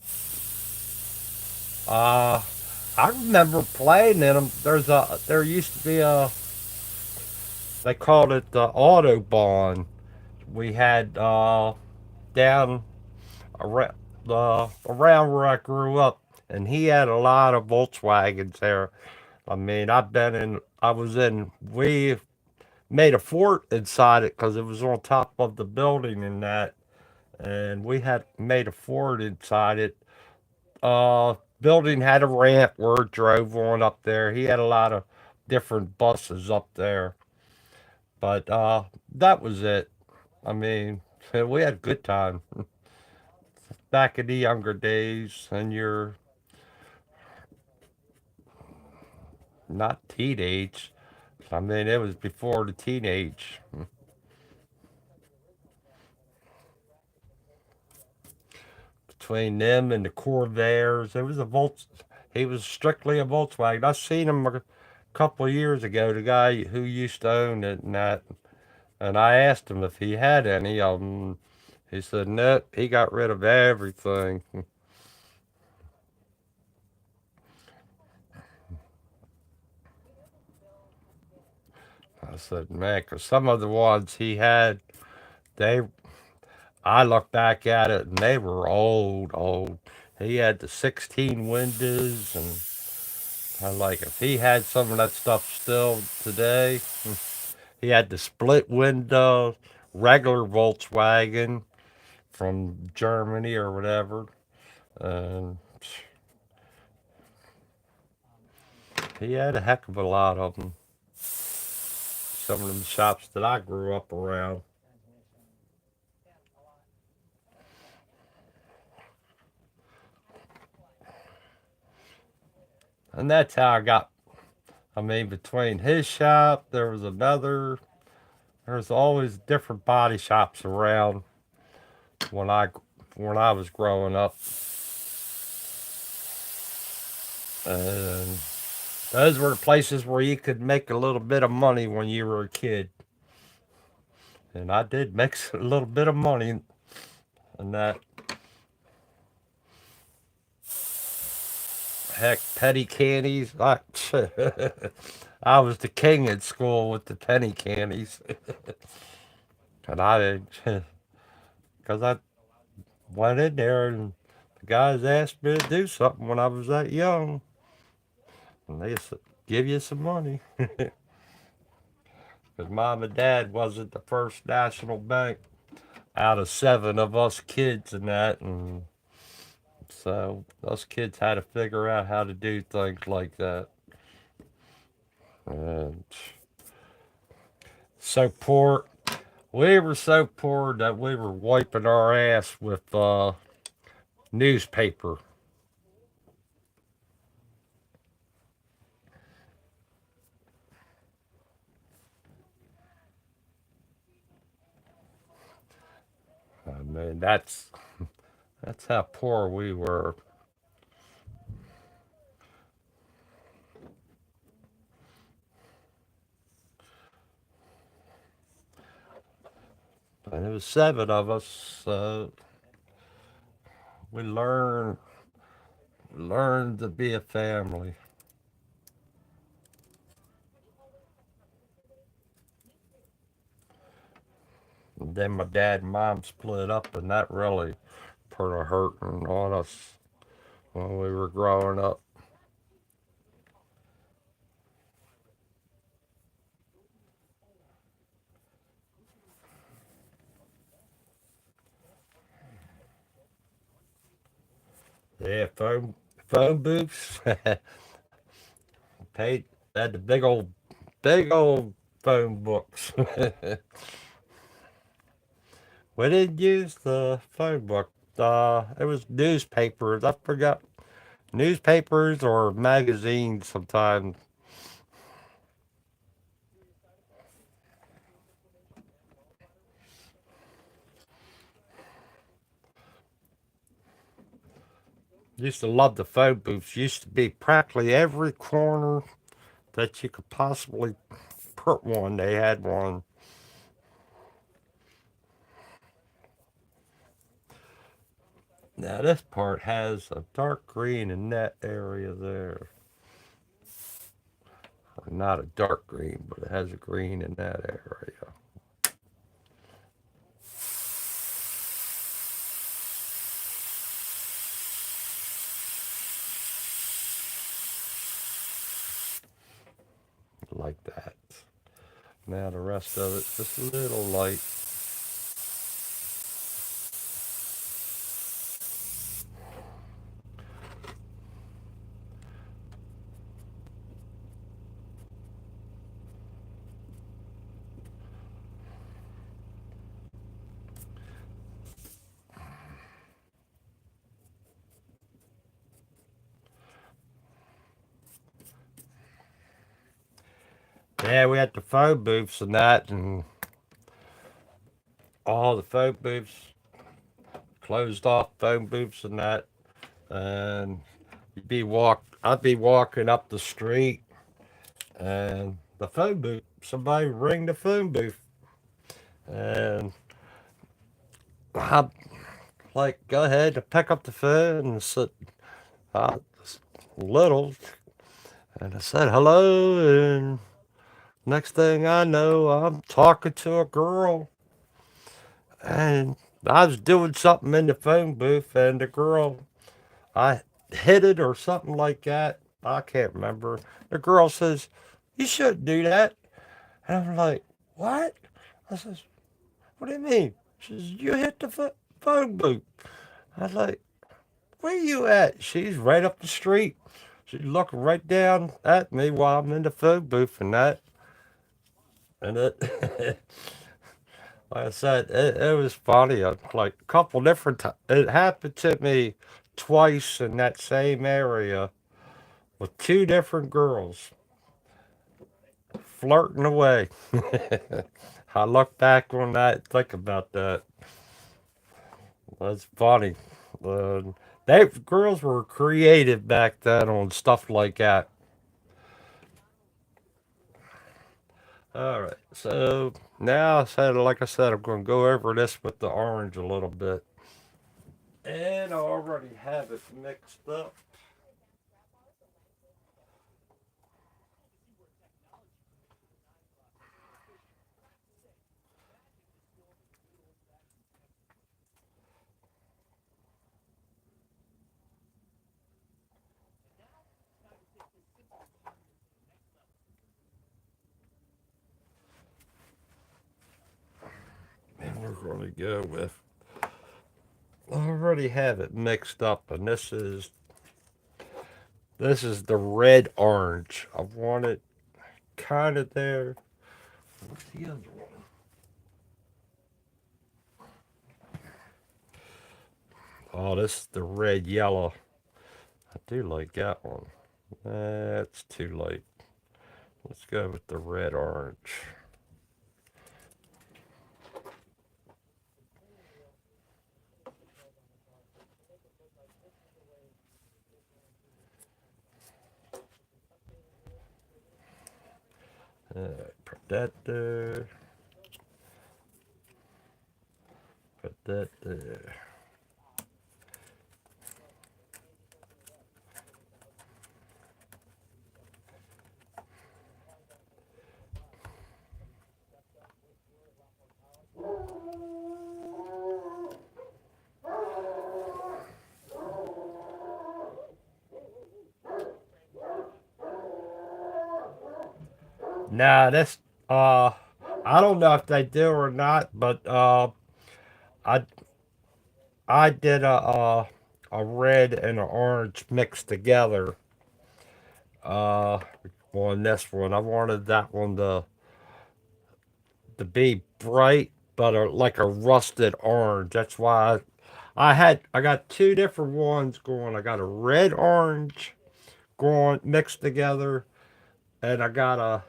S1: Uh, I remember playing in them. There used to be a, they called it the Autobahn. We had down around around where I grew up, and he had a lot of Volkswagens there. I mean, I was in, we made a fort inside it because it was on top of the building and that, and we had made a fort inside it. Building had a ramp where it drove on up there. He had a lot of different buses up there, but that was it. I mean, we had a good time back in the younger days, and you're not teenage. I mean, it was before the teenage. Between them and the Corvairs, it was a Volt. He was strictly a Volkswagen. I seen him a couple of years ago. The guy who used to own it and that, and I asked him if he had any of them. He said nope. He got rid of everything. I said, man, 'cause some of the ones he had, they I look back at it and they were old, old. He had the 16 windows, and I like if he had some of that stuff still today. He had the split window, regular Volkswagen from Germany or whatever. And he had a heck of a lot of them. Some of them shops that I grew up around. And that's how I got. I mean, between his shop, there was another. There's always different body shops around when I when I was growing up, and those were the places where you could make a little bit of money when you were a kid. And I did make a little bit of money, and that heck penny candies. I was the king at school with the penny candies, and I did because I went in there and the guys asked me to do something when I was that young, and they said, give you some money. Because mom and dad wasn't the first national bank out of seven of us kids and that, and so us kids had to figure out how to do things like that. And so poor, we were so poor that we were wiping our ass with newspaper. mean, that's how poor we were. And it was seven of us, so we learned to be a family. And then my dad and mom split up, and that really put a hurting on us when we were growing up. Yeah, phone booths. Paid had the big old phone books. We didn't use the phone book. It was newspapers. I forgot newspapers or magazines sometimes. Used to love the phone booths. Used to be practically every corner that you could possibly put one. They had one. Now this part has a dark green in that area there. Or not a dark green, but it has a green in that area. Like that. Now the rest of it's just a little light. Yeah, we had the phone booths and that, and all the phone booths closed off phone booths and that, and I'd be walking up the street, and the phone booth, somebody ring the phone booth, and I like go ahead and pick up the phone and said, I was little, and I said hello, and next thing I know, I'm talking to a girl, and I was doing something in the phone booth, and the girl, I hit it or something like that. I can't remember. The girl says, "You shouldn't do that." And I'm like, "What?" I says, "What do you mean?" She says, "You hit the phone booth." I was like, "Where you at?" She's right up the street. She's looking right down at me while I'm in the phone booth and that. And it, like I said, it was funny. Like a couple different times. It happened to me twice in that same area with two different girls flirting away. I look back on that, think about that. That's funny. Uh, they girls were creative back then on stuff like that. All right, so now like I said, I'm going to go over this with the orange a little bit, and I already have it mixed up. And we're going to go with. I already have it mixed up, and this is the red orange. I want it kind of there. What's the other one? Oh, this is the red yellow. I do like that one. That's too light. Let's go with the red orange. Put that there. Put that there. Nah, this uh, I don't know if they do or not, but I I did a red and an orange mixed together. Uh, on this one, I wanted that one to be bright, but like a rusted orange. That's why I got two different ones going. I got a red orange going mixed together, and I got a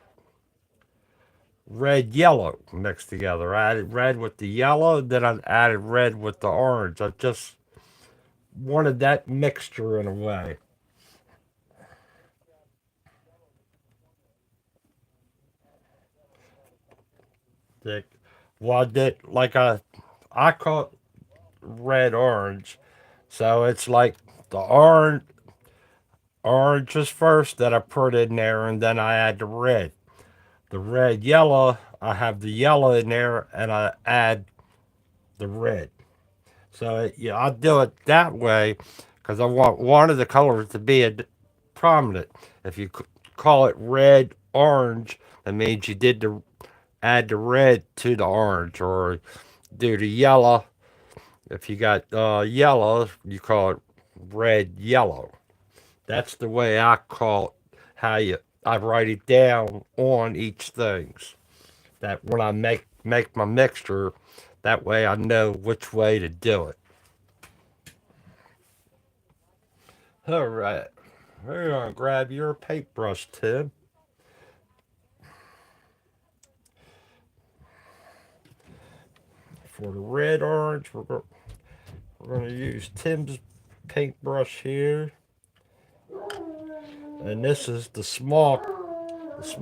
S1: red yellow mixed together. I added red with the yellow, then I added red with the orange. I just wanted that mixture in a way. That well, I did like I call it red orange, so it's like the oranges first that I put in there, and then I add the red. The red yellow, I have the yellow in there, and I add the red. So yeah, I do it that way because I want one of the colors to be prominent. If you call it red orange, that means you did the add the red to the orange, or do the yellow. If you got yellow, you call it red yellow. That's the way I call it. How you I write it down on each things. That when I make my mixture, that way I know which way to do it. All right. We're going to grab your paintbrush, Tim. For the red orange, we're going to use Tim's paintbrush here. And this is the small cup. This is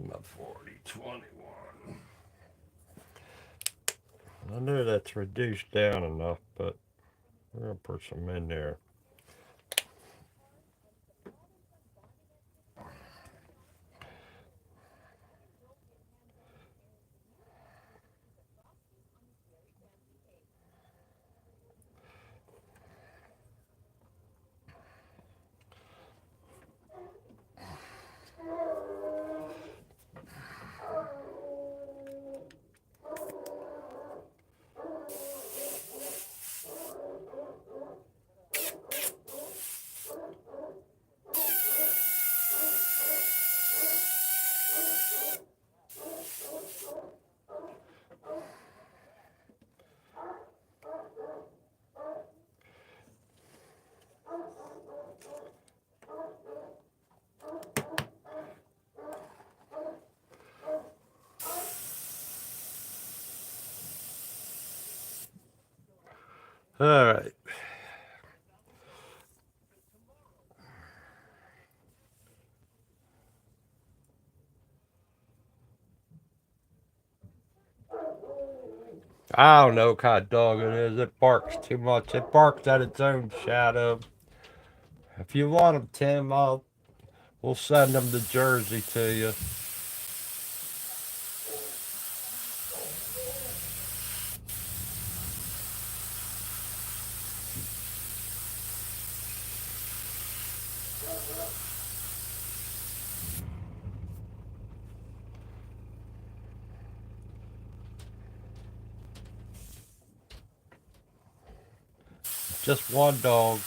S1: my 4021. I know that's reduced down enough, but we're going to put some in there. All right. I don't know what kind of dog it is. It barks too much. It barks at its own shadow. If you want them, Tim, we'll send them to Jersey to you. Just one dog.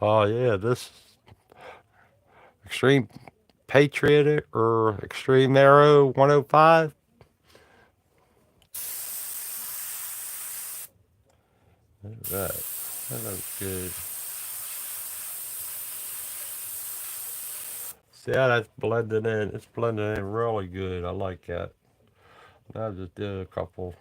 S1: Oh yeah, this Extreme Patriot or Extreme Arrow 105. Right, that looks good. See how that's blending in? It's blending in really good. I like that. Now I just did a couple.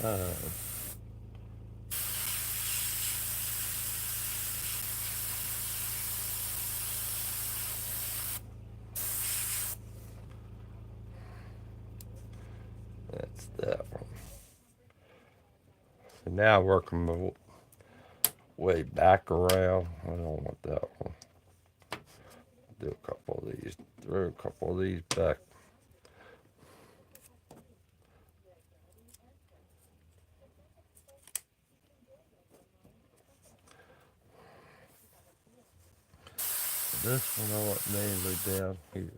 S1: Uh, that's that one. So now working my way back around. I don't want that one. Do a couple of these. Throw a couple of these back. This one I want mainly down here.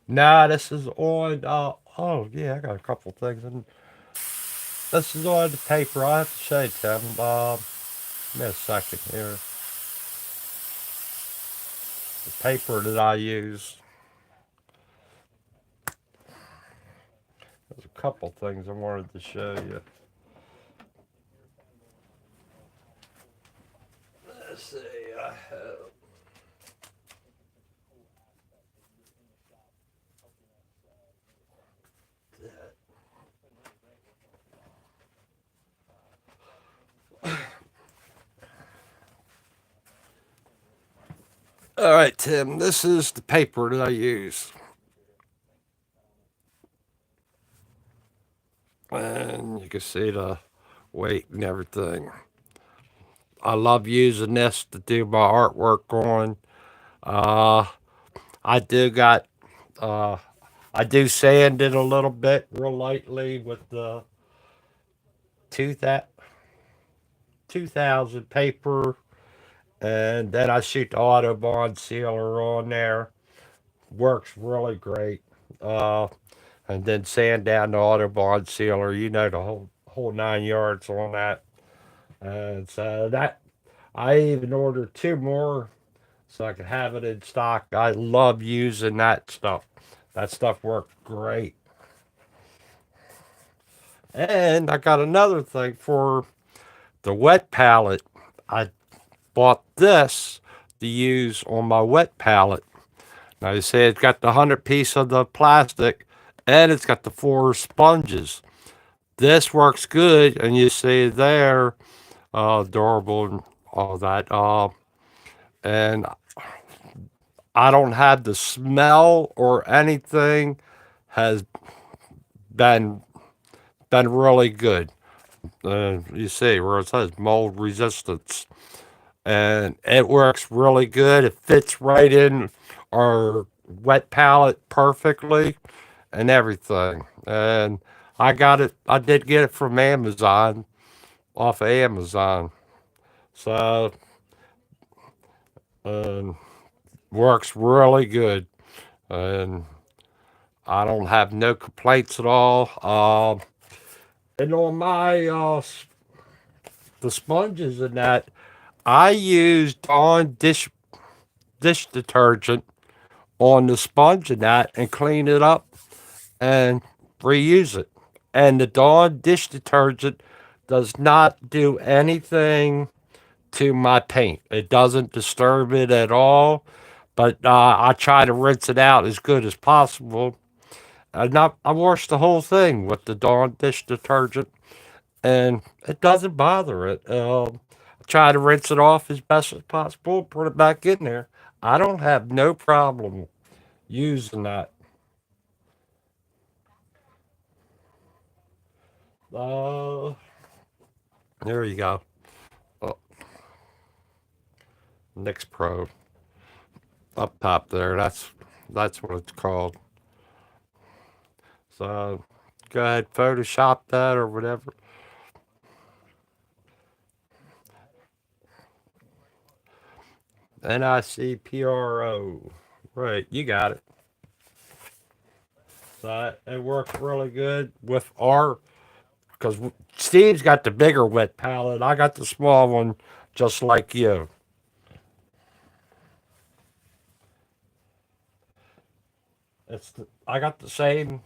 S1: Nah, this is on. Oh yeah, I got a couple things. And this is on the paper. I have to show you, Tim. Give me a second here. The paper that I use. There's a couple things I wanted to show you. Let's see. I have that. All right, Tim. This is the paper that I use, and you can see the weight and everything. I love using this to do my artwork on. Uh, I do got uh, I do sand it a little bit, real lightly with the two that 2000 paper, and then I shoot the Autobahn sealer on there. Works really great. Uh, and then sand down the Autobahn sealer. You know the whole 9 yards on that. And so that I even ordered two more so I could have it in stock. I love using that stuff. That stuff worked great. And I got another thing for the wet palette. I bought this to use on my wet palette. Now you see it's got the 100 piece of the plastic and it's got the four sponges. This works good, and you see there, durable and all that. And I don't have the smell or anything has been been really good. You see where it says mold resistance, and it works really good. It fits right in our wet palette perfectly and everything. And I got it. I did get it from Amazon, off of Amazon. So um, works really good, and I don't have no complaints at all. And on my the sponges and that, I use Dawn dish detergent on the sponge and that, and clean it up and reuse it. And the Dawn dish detergent does not do anything to my paint. It doesn't disturb it at all. But I try to rinse it out as good as possible. I wash the whole thing with the Dawn dish detergent, and it doesn't bother it. try to rinse it off as best as possible, put it back in there. I don't have no problem using that. Uh, there you go. Oh, Nix Pro up top there. That's what it's called. So go ahead, Photoshop that or whatever. NICPRO. Right, you got it. So it works really good with our because Steve's got the bigger wet palette. I got the small one, just like you. I got the same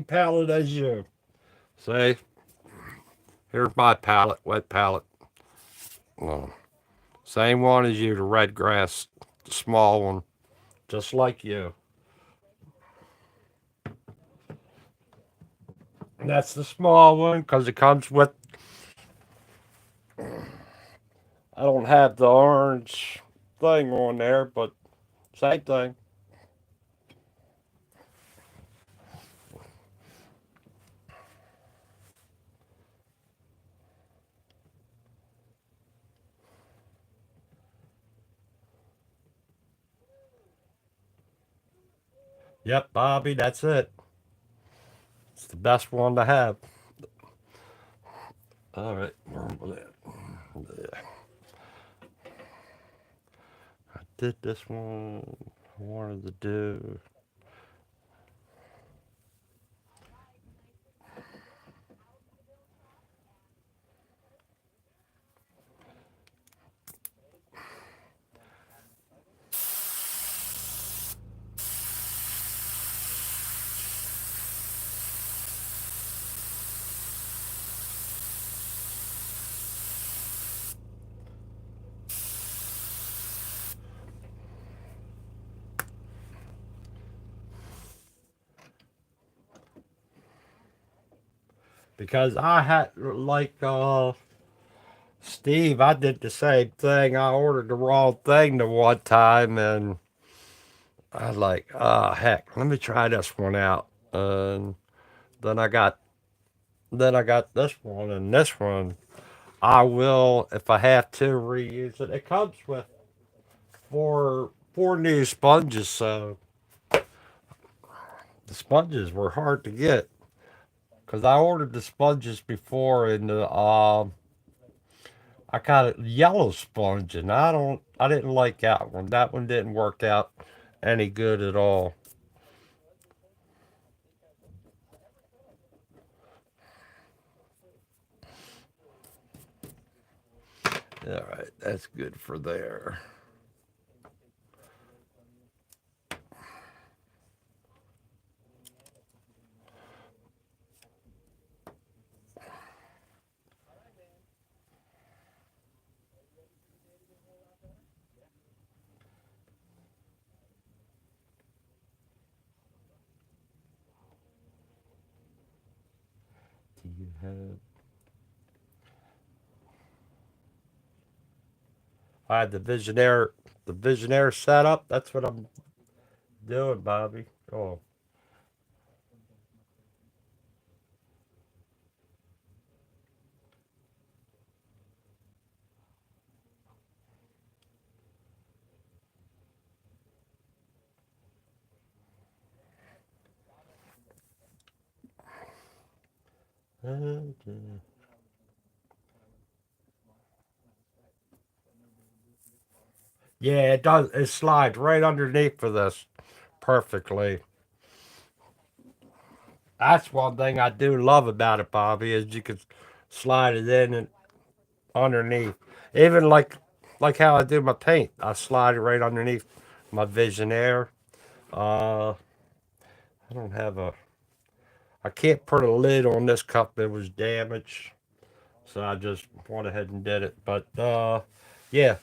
S1: palette as you. See, here's my palette, wet palette. Oh, same one as you, the red grass, the small one, just like you. And that's the small one because it comes with. I don't have the orange thing on there, but same thing. Yep, Bobby, that's it. It's the best one to have. All right, I did this one. I wanted to do. Because I had like Steve, I did the same thing. I ordered the wrong thing the one time, and I was like, oh heck, let me try this one out. And then I got this one, and this one I will, if I have to, reuse it. It comes with four new sponges, so the sponges were hard to get because I ordered the sponges before, and I got a yellow sponge, and I didn't like that one. That one didn't work out any good at all. All right, that's good for there. Do you have? I had the Visionaire setup. That's what I'm doing, Bobby. Oh, yeah, it does. It slides right underneath for this perfectly. That's one thing I do love about it, Bobby, is you can slide it in and underneath. Even like how I do my paint, I slide it right underneath my Visionaire. Uh, I don't have a. I can't put a lid on this cup. It was damaged, so I just went ahead and did it. But yeah,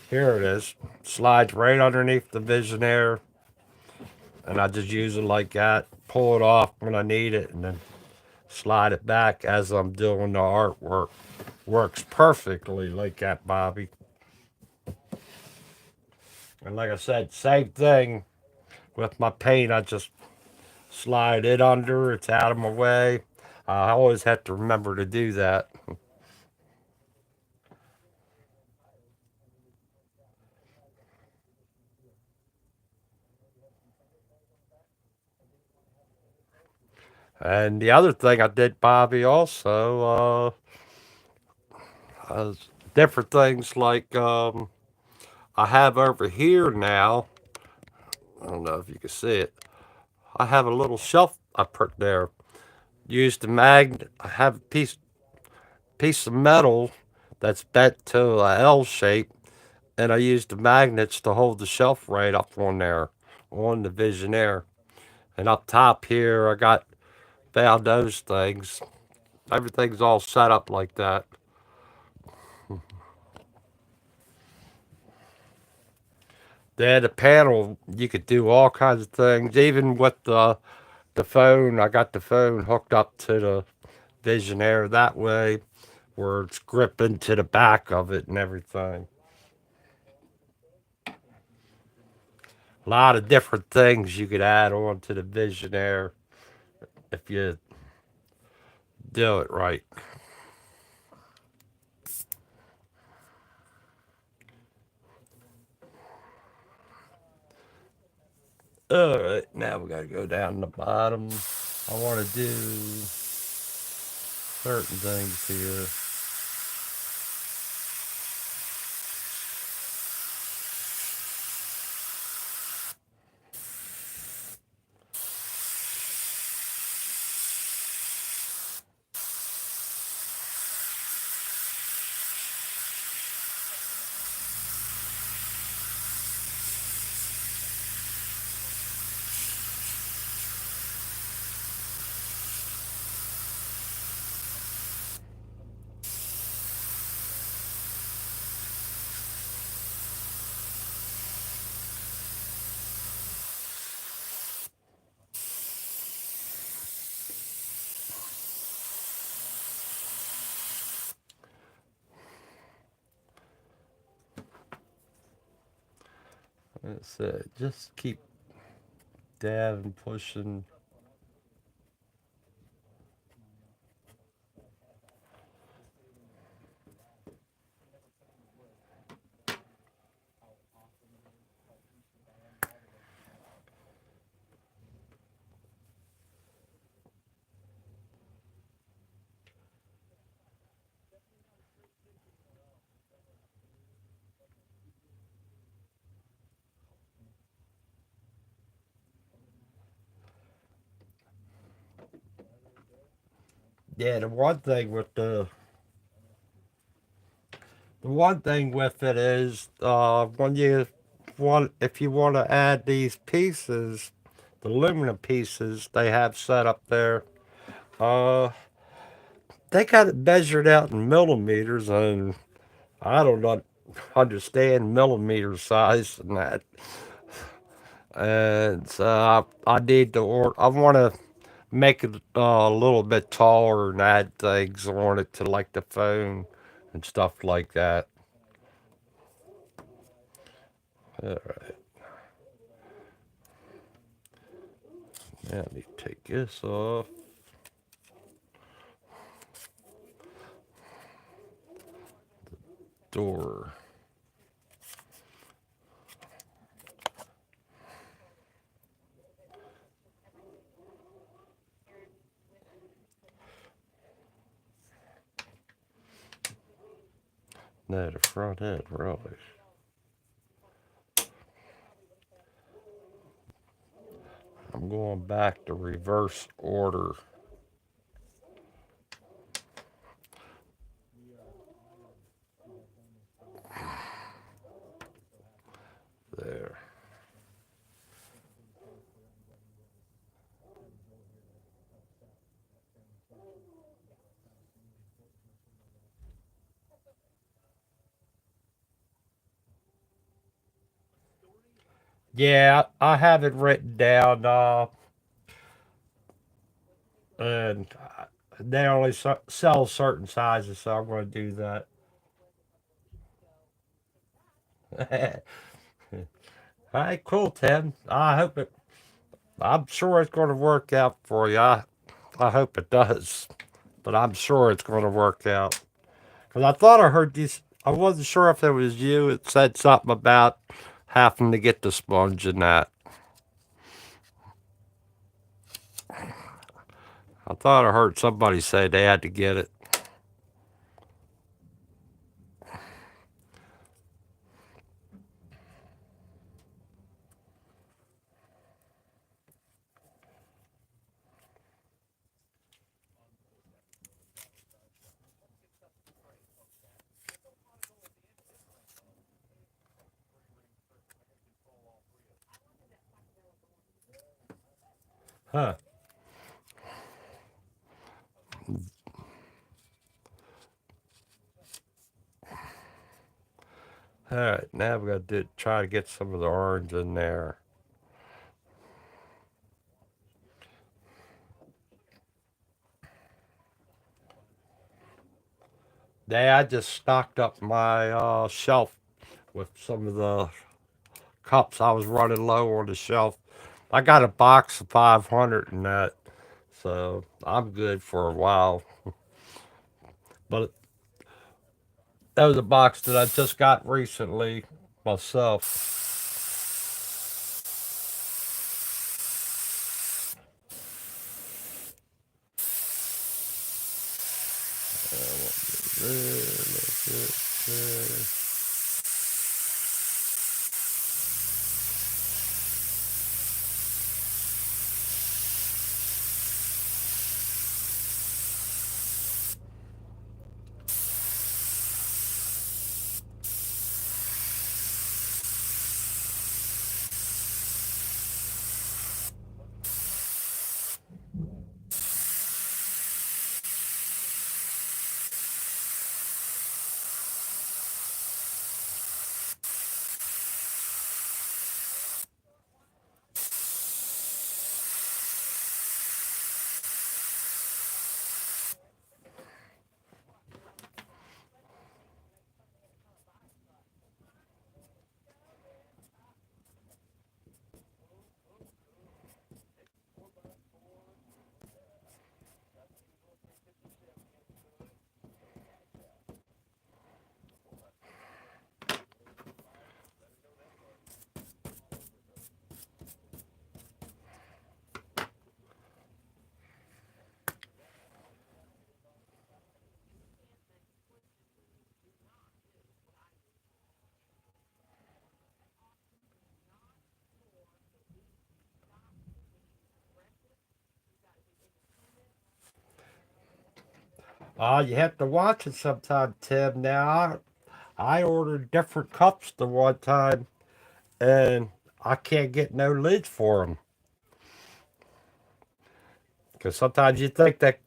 S1: here it is. Slides right underneath the Visionaire, and I just use it like that. Pull it off when I need it, and then slide it back as I'm doing the artwork. Works perfectly like that, Bobby. And like I said, same thing with my paint. I just slide it under, it's out of my way. I always have to remember to do that. And the other thing I did, Bobby, also, different things like I have over here now. I don't know if you can see it. I have a little shelf I put there. Used the magnet. I have a piece of metal that's bent to a L shape, and I used the magnets to hold the shelf right up on there, on the Visionaire. And up top here, I got found those things. Everything's all set up like that. Then the panel, you could do all kinds of things. Even with the phone, I got the phone hooked up to the Visionaire that way, where it's gripping to the back of it and everything. A lot of different things you could add on to the Visionaire if you do it right. All right, now we gotta go down the bottom. I want to do certain things here. That's it. Just keep dabbing, pushing. Yeah, the one thing with it is when you want if you want to add these pieces, the aluminum pieces they have set up there, uh, they got it measured out in millimeters, and I don't understand millimeter size and that. And so I need to order. I want to make it a little bit taller and add things on it to like the phone and stuff like that. All right, now let me take this off. Door. No, the front end, really. I'm going back to reverse order there. Yeah, I have it written down, and They only sell certain sizes, so I'm going to do that. All right, cool, Tim. I hope it. I'm sure it's going to work out for you. I hope it does, but I'm sure it's going to work out. Because I thought I heard these. I wasn't sure if it was you. It said something about having to get the sponge and that. I thought I heard somebody say they had to get it. Huh. All right, now we got to try to get some of the orange in there. Yeah, I just stocked up my shelf with some of the cups. I was running low on the shelf. I got a box of 500 in that, so I'm good for a while. But that was a box that I just got recently myself. You have to watch it sometime, Tim. Now, I ordered different cups the one time, and I can't get no lids for them. Because sometimes you think that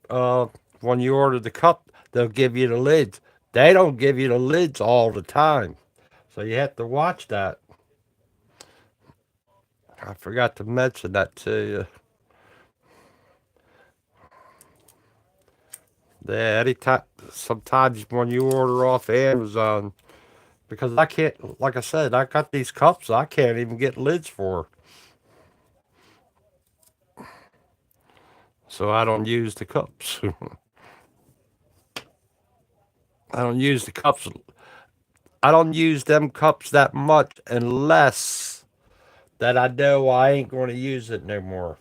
S1: when you order the cup, they'll give you the lids. They don't give you the lids all the time. So you have to watch that. I forgot to mention that to you. Yeah, anytime, sometimes when you order off Amazon, because I can't, like I said, I got these cups I can't even get lids for. So I don't use the cups. I don't use the cups. I don't use them cups that much unless that I know I ain't going to use it no more.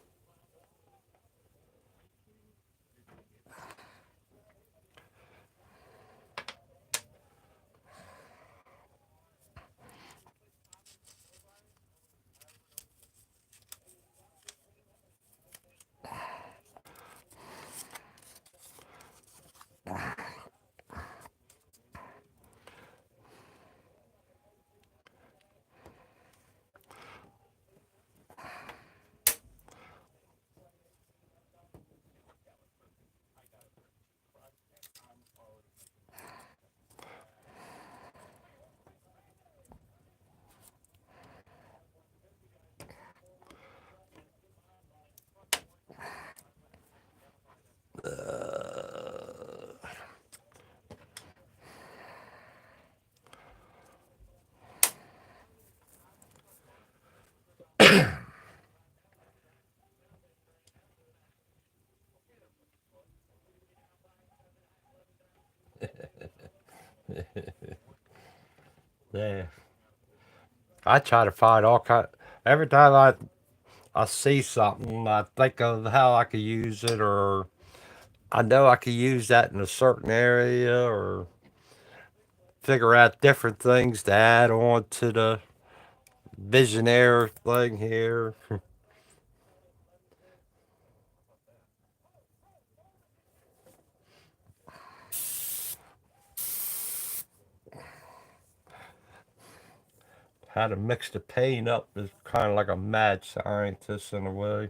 S1: Yeah. I try to find all kind. Every time I see something, I think of how I could use it, or I know I could use that in a certain area, or figure out different things to add on to the Visionaire thing here. How to mix the paint up is kind of like a mad scientist in a way.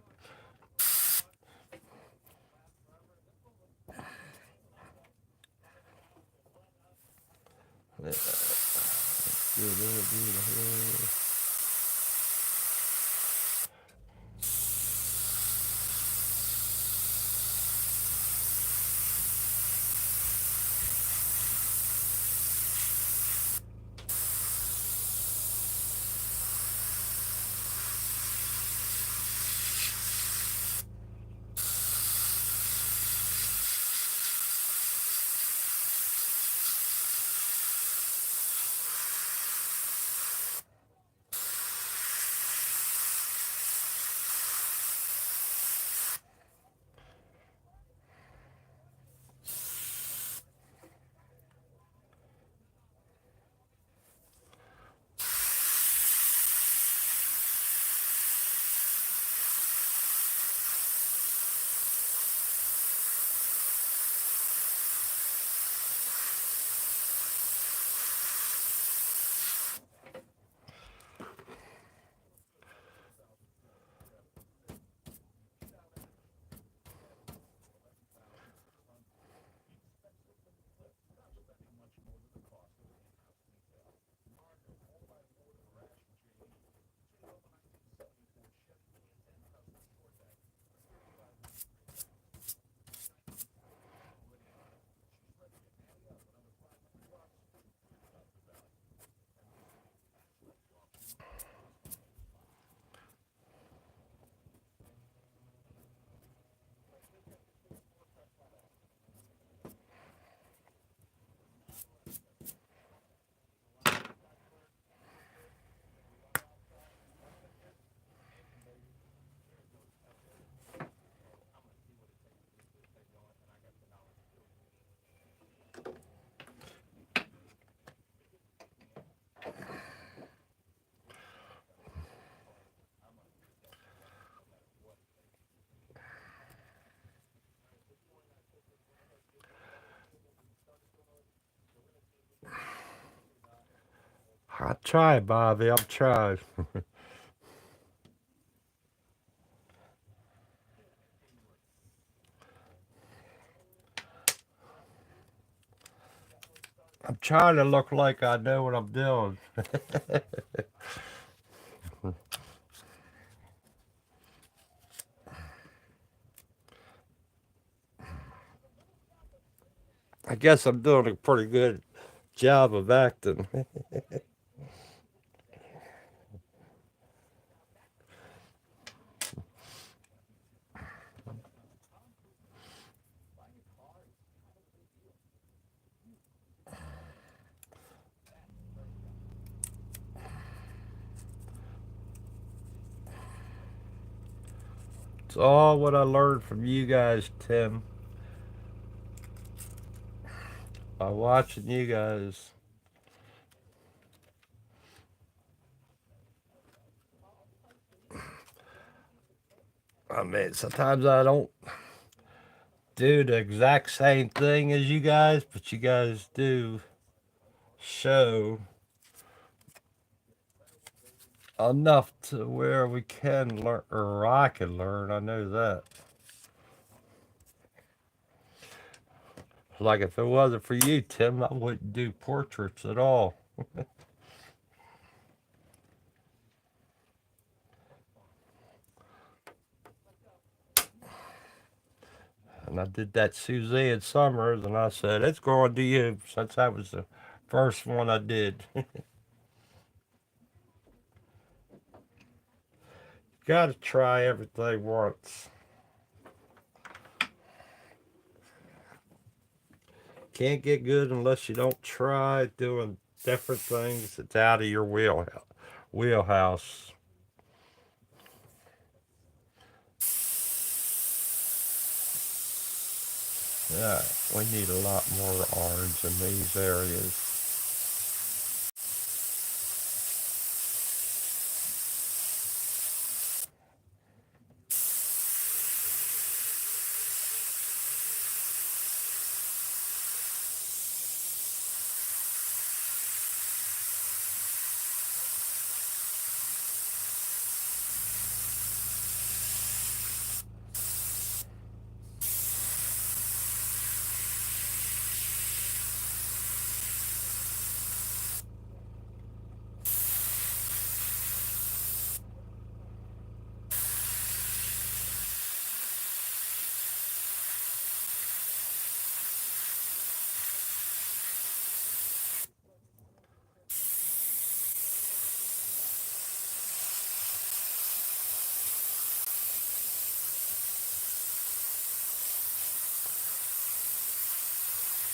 S1: Yeah. I try, Bobby. I'm trying. I'm trying to look like I know what I'm doing. I guess I'm doing a pretty good job of acting. It's all what I learned from you guys, Tim, by watching you guys. I mean, sometimes I don't do the exact same thing as you guys, but you guys do show enough to where we can learn, or I can learn. I know that. Like if it wasn't for you, Tim, I wouldn't do portraits at all. And I did that Suzanne Summers, and I said it's going to you since that was the first one I did. Got to try everything once. Can't get good unless you don't try doing different things. It's out of your wheelhouse. Yeah, we need a lot more orange in these areas.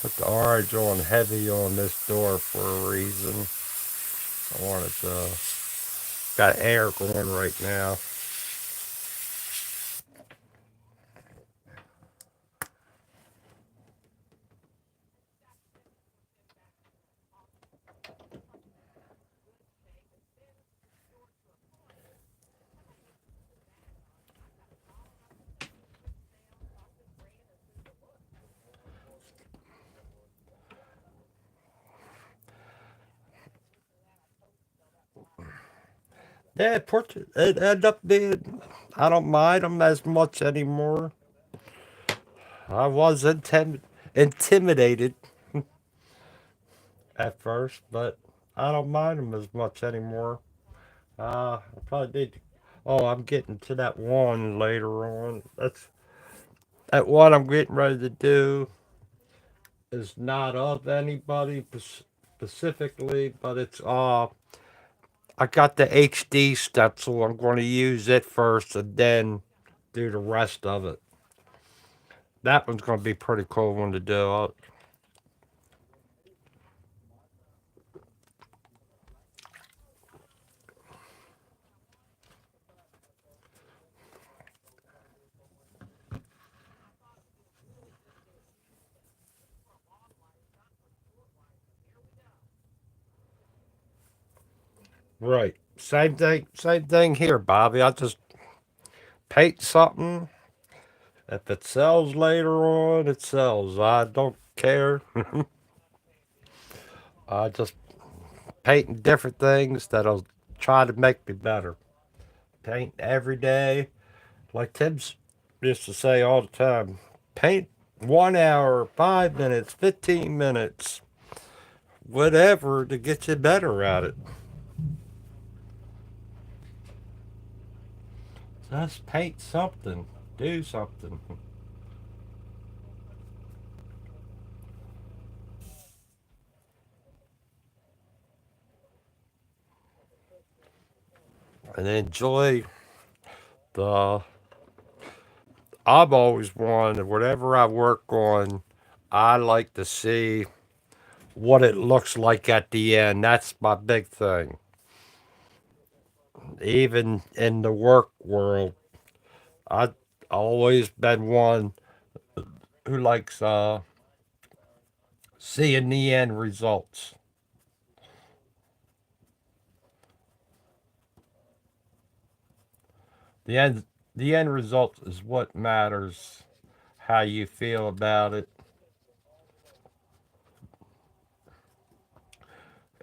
S1: Put the orange on heavy on this door for a reason. I want it to got air going right now. Yeah, portrait. It ended up being. I don't mind them as much anymore. I was intimidated at first, but I don't mind them as much anymore. I probably need. Oh, I'm getting to that one later on. That's that one I'm getting ready to do is not of anybody specifically, but it's I got the HD stencil. I'm going to use it first and then do the rest of it. That one's going to be pretty cool one to do. Right. Same thing. Same thing here, Bobby. I just paint something. If it sells later on, it sells. I don't care. I just painting different things that'll try to make me better. Paint every day. Like Tim's used to say all the time, paint 1 hour, 5 minutes, 15 minutes, whatever to get you better at it. Just paint something. Do something. And enjoy the. I've always wanted, whatever I work on, I like to see what it looks like at the end. That's my big thing. Even in the work world, I've always been one who likes seeing the end results. The end, the end result is what matters. How you feel about it,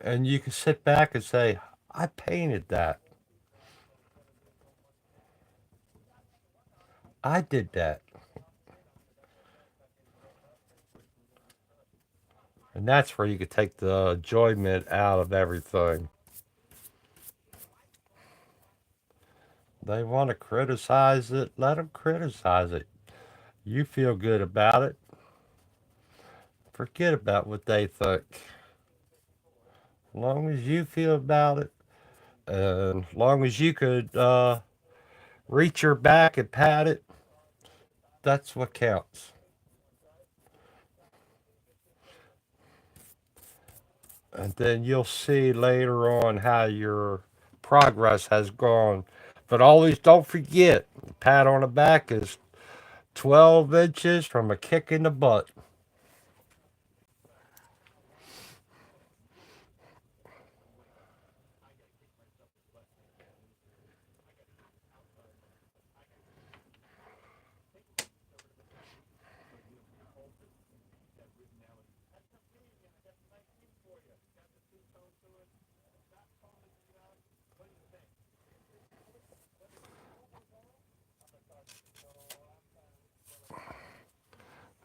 S1: and you can sit back and say, "I painted that. I did that," and that's where you can take the enjoyment out of everything. They want to criticize it, let them criticize it. You feel good about it. Forget about what they think. As long as you feel about it, and as long as you could reach your back and pat it, that's what counts. and then you'll see later on how your progress has gone. But always don't forget, pat on the back is 12 inches from a kick in the butt.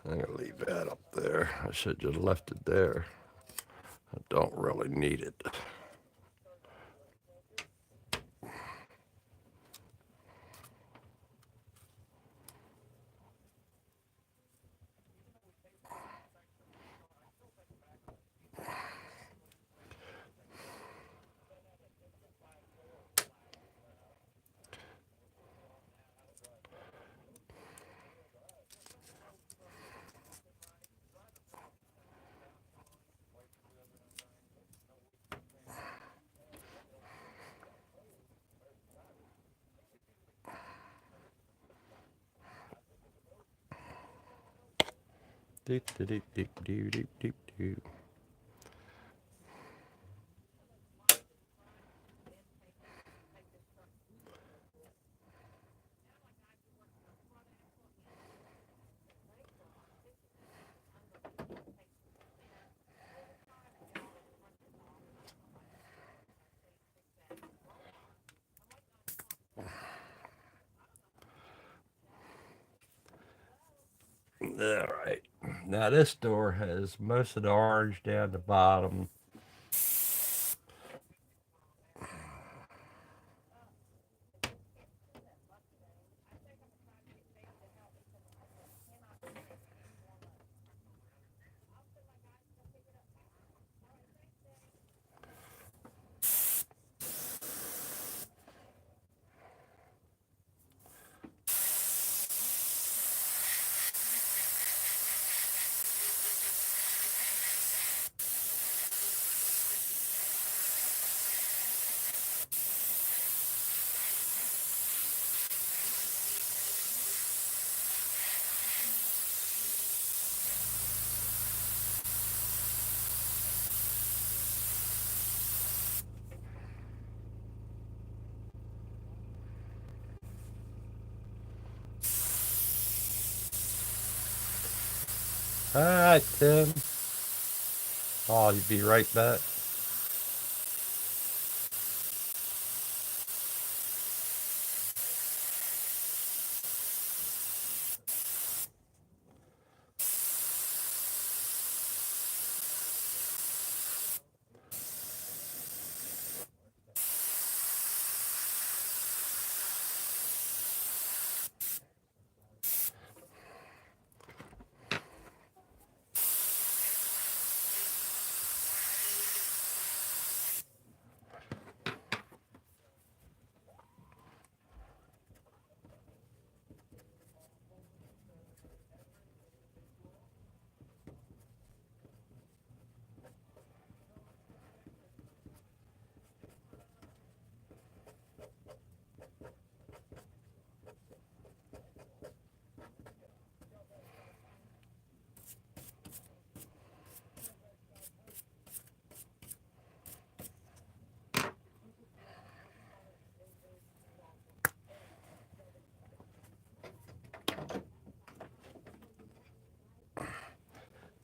S1: I'm going to leave that up there. I should have just left it there. I don't really need it. Doop, doop, doop, doop, doop, doop, doop. All right. Now this door has most of the orange down the bottom. All right, Tim. Oh, you'll be right back.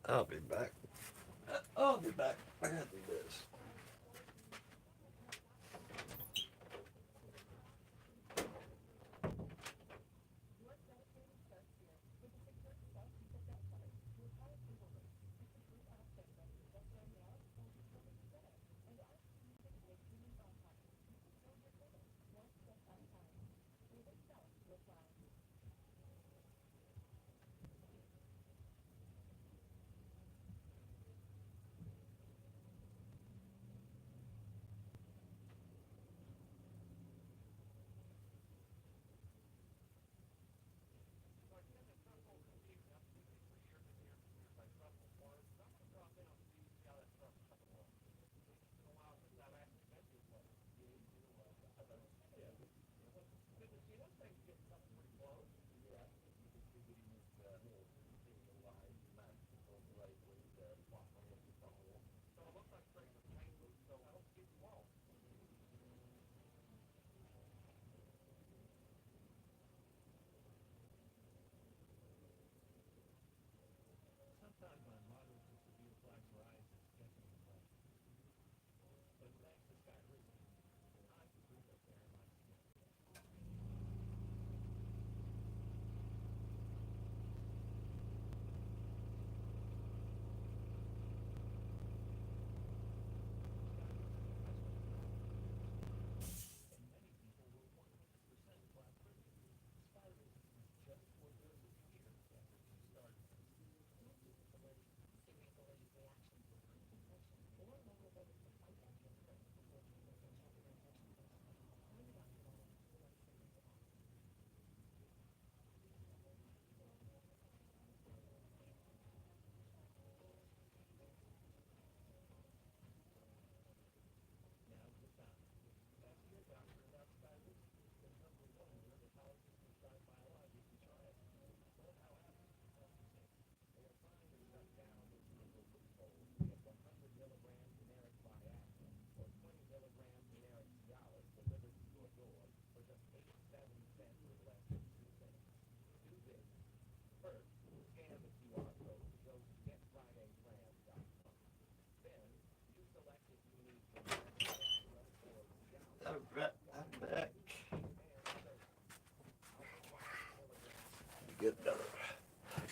S1: I'll be back. I'll be back. I gotta do this.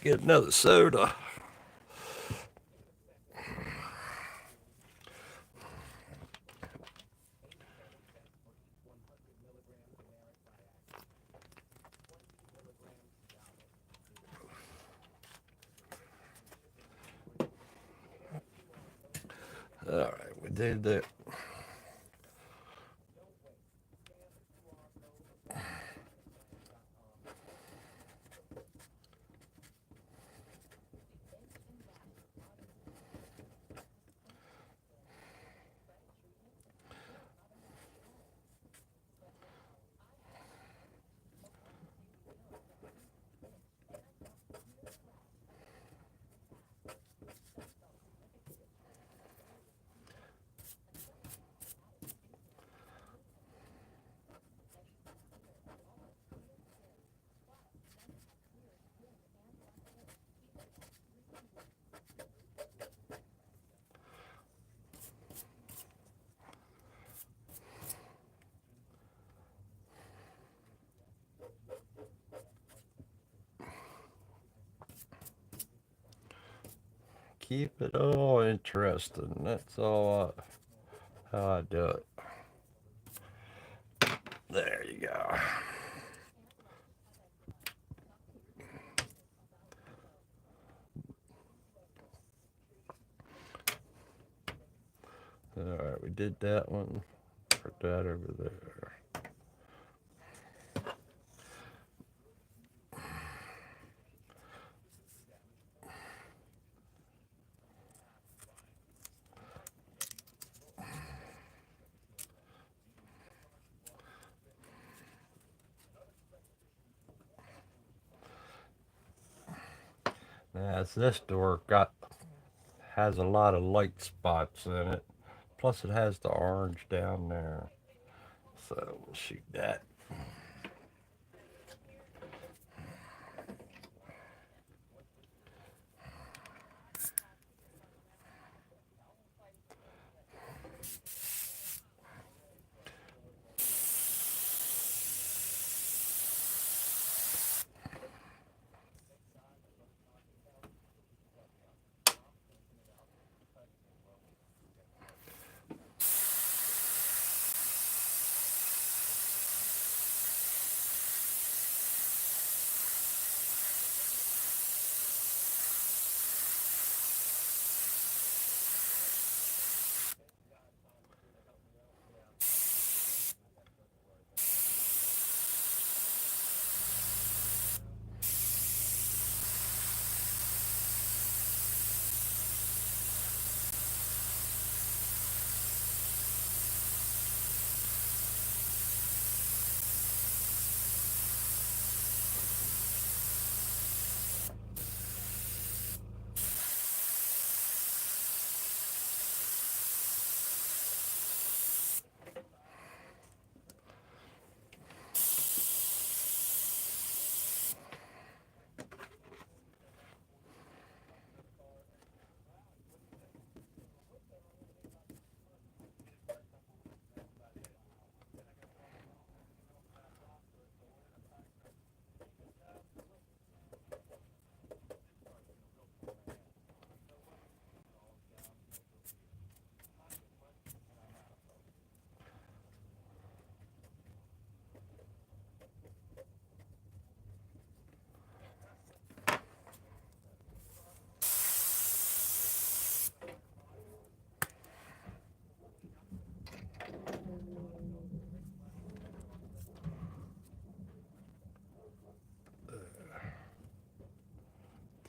S1: get another soda. All right, we did that. Keep it all interesting. That's all how I do it. There you go. All right, we did that one. Put that over there. Now, this door has a lot of light spots in it. Plus, it has the orange down there. So we'll shoot that.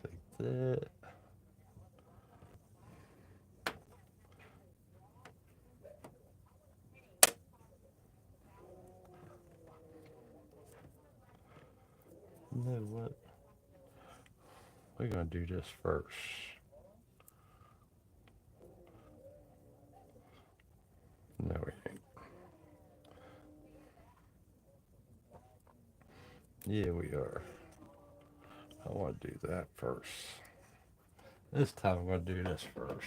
S1: Take that. You know what? We're gonna do this first. No, we ain't. Yeah, we are. I want to do that first. This time I'm gonna do this first.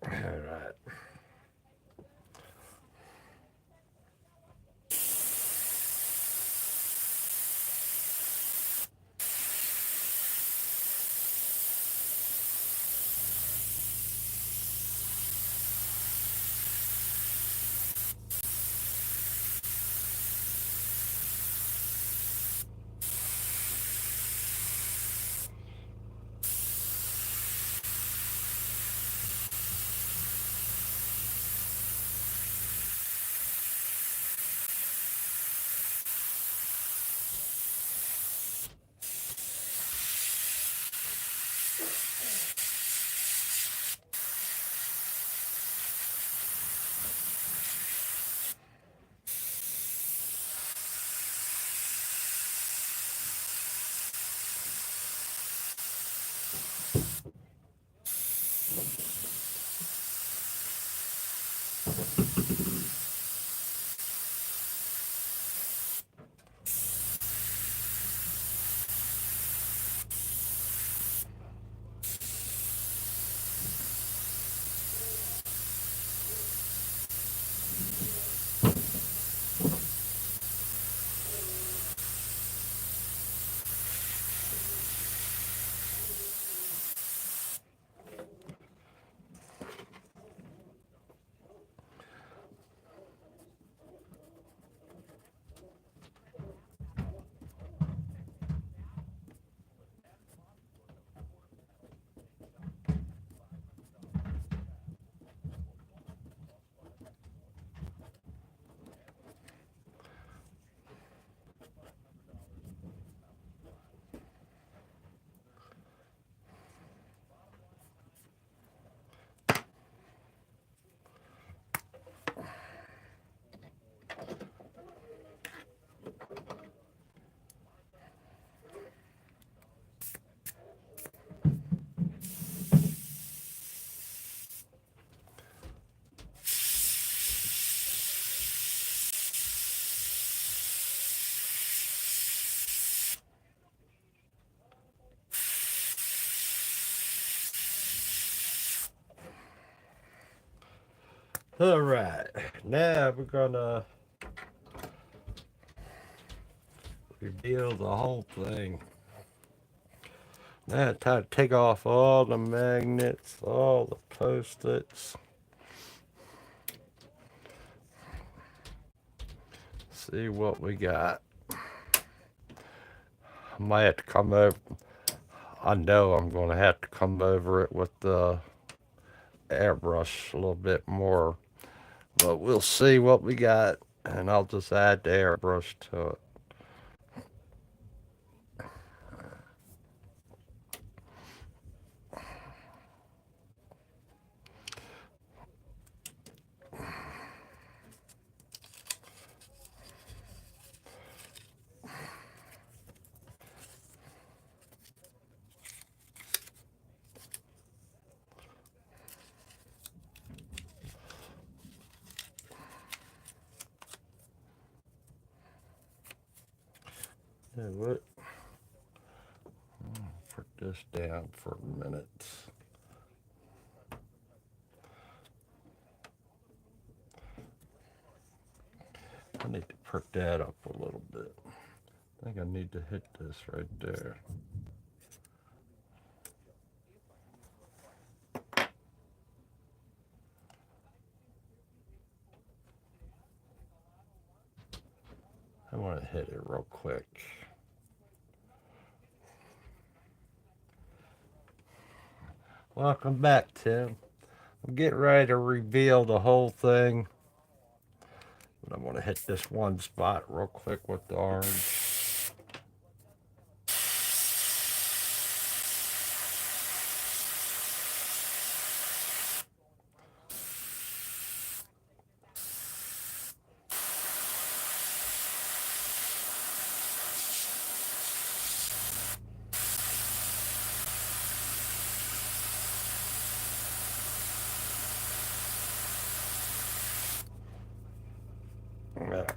S1: All right. All right. Now we're gonna reveal the whole thing. Now it's time to take off all the magnets, all the post-its. See what we got. I might have to come over. I know I'm going to have to come over it with the airbrush a little bit more. But we'll see what we got. And I'll just add the airbrush to it. Yeah, what? Put this down for a minute. I need to perk that up a little bit. I think I need to hit this right there. I want to hit it real quick. Welcome back, Tim. I'm getting ready to reveal the whole thing. But I'm going to hit this one spot real quick with the orange. Alright.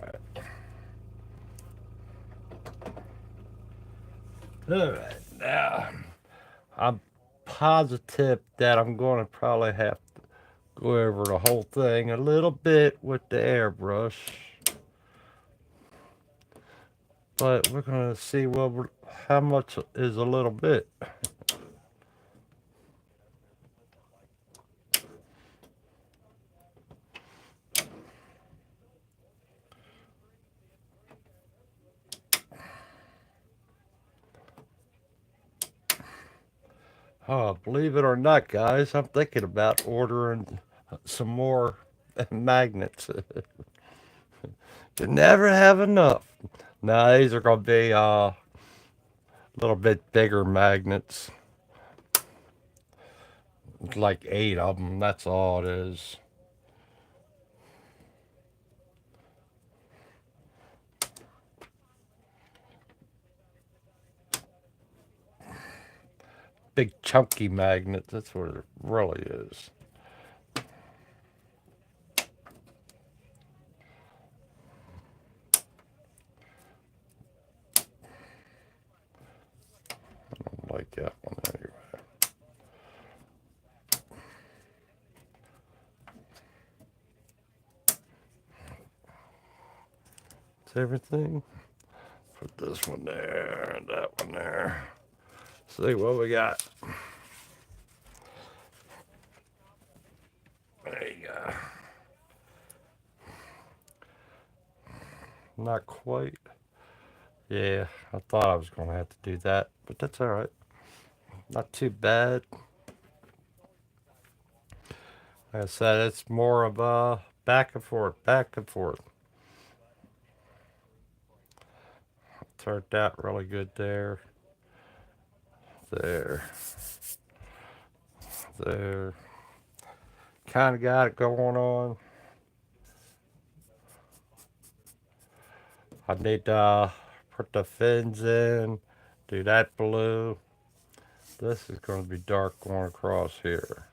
S1: Alright, now I'm positive that I'm going to probably have to go over the whole thing a little bit with the airbrush. But we're going to see how much is a little bit. Oh, believe it or not, guys, I'm thinking about ordering some more magnets. You never have enough. Now these are going to be a little bit bigger magnets. Like 8 of them, that's all it is. Big chunky magnets, that's what it really is. I like that one anyway. That's everything. Put this one there and that one there. See what we got. There you go. Not quite. Yeah, I thought I was going to have to do that, but that's all right. Not too bad. Like I said, it's more of a back and forth, back and forth. Turned out really good there. There. There. Kind of got it going on. I need to put the fins in, do that blue. This is going to be dark going across here.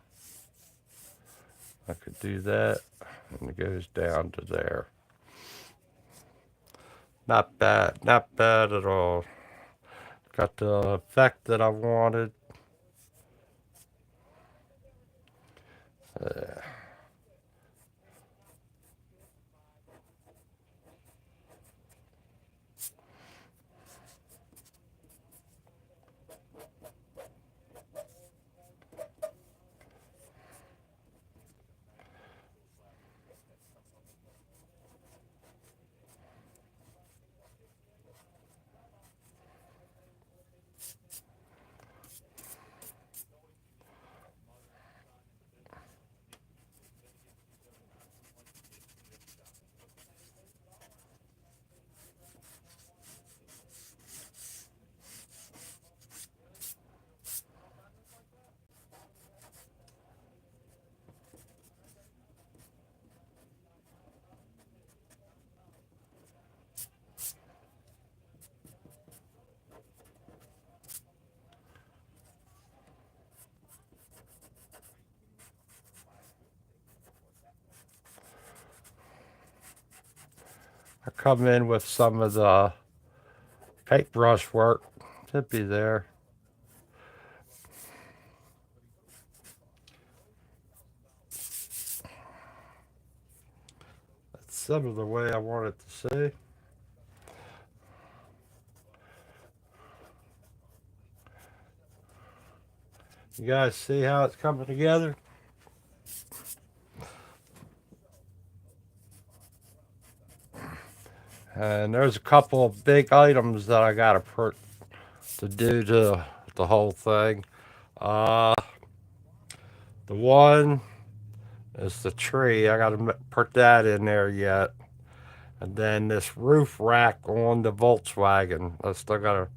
S1: I could do that, and it goes down to there. Not bad, not bad at all. Got the effect that I wanted. Uh, I come in with some of the paintbrush work. Should be there. That's some of the way I want it to see. You guys see how it's coming together? And there's a couple of big items that I gotta put to do to the whole thing. Uh, the one is the tree. I gotta put that in there yet. And then this roof rack on the Volkswagen. I still gotta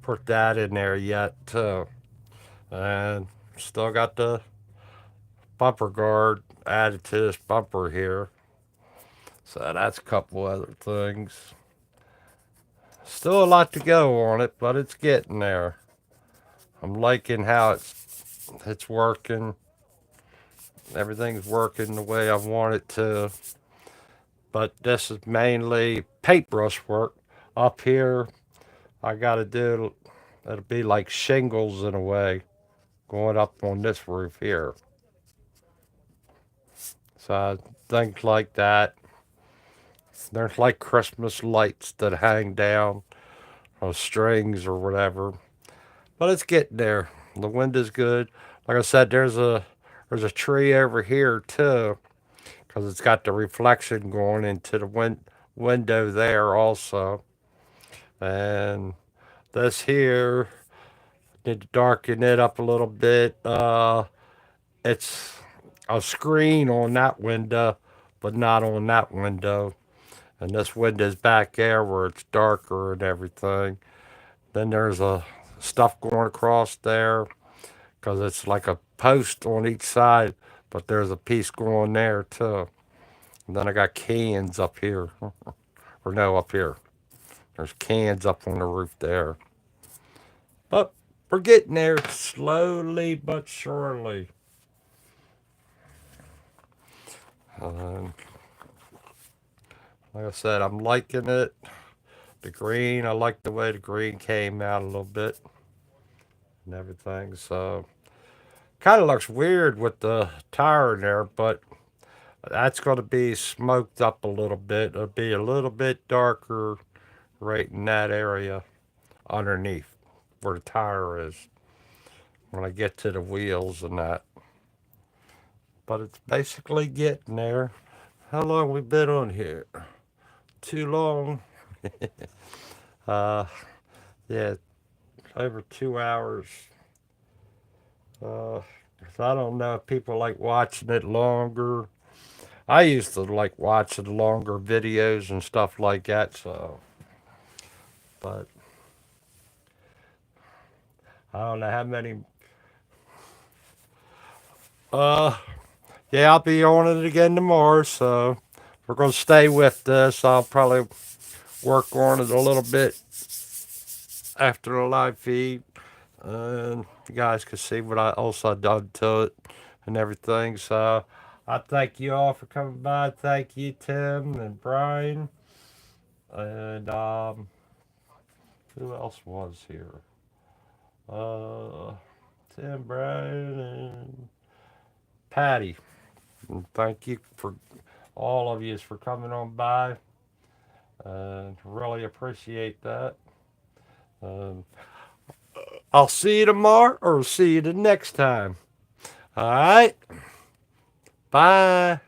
S1: put that in there yet too. And still got the bumper guard added to this bumper here. So that's a couple other things. Still a lot to go on it, but it's getting there. I'm liking how it's working. Everything's working the way I want it to. But this is mainly paintbrush work. Up here, I gotta do, it'll be like shingles in a way, going up on this roof here. So things like that. There's like Christmas lights that hang down on strings or whatever. But it's getting there. The wind is good. Like I said, there's a tree over here too, because it's got the reflection going into the window there also. And this here, need to darken it up a little bit. It's a screen on that window, but not on that window. And this window's back there where it's darker and everything. Then there's a stuff going across there because it's like a post on each side, but there's a piece going there too. And then I got cans up here, or no, up here. There's cans up on the roof there. But we're getting there slowly but surely. Um, like I said, I'm liking it. The green, I like the way the green came out a little bit and everything. So kind of looks weird with the tire in there, but that's going to be smoked up a little bit. It'll be a little bit darker right in that area underneath where the tire is when I get to the wheels and that. But it's basically getting there. How long we been on here? Too long. Uh, yeah, over 2 hours. Uh, I don't know if people like watching it longer. I used to like watching longer videos and stuff like that. So, but I don't know how many. Uh, yeah, I'll be on it again tomorrow. So we're gonna stay with this. I'll probably work on it a little bit after the live feed, and you guys can see what I also done to it and everything. So I thank you all for coming by. Thank you, Tim and Brian, and who else was here? Uh, Tim, Brian, and Patty. And thank you for all of you for coming on by. Really appreciate that. Um, I'll see you tomorrow or see you the next time. All right. Bye.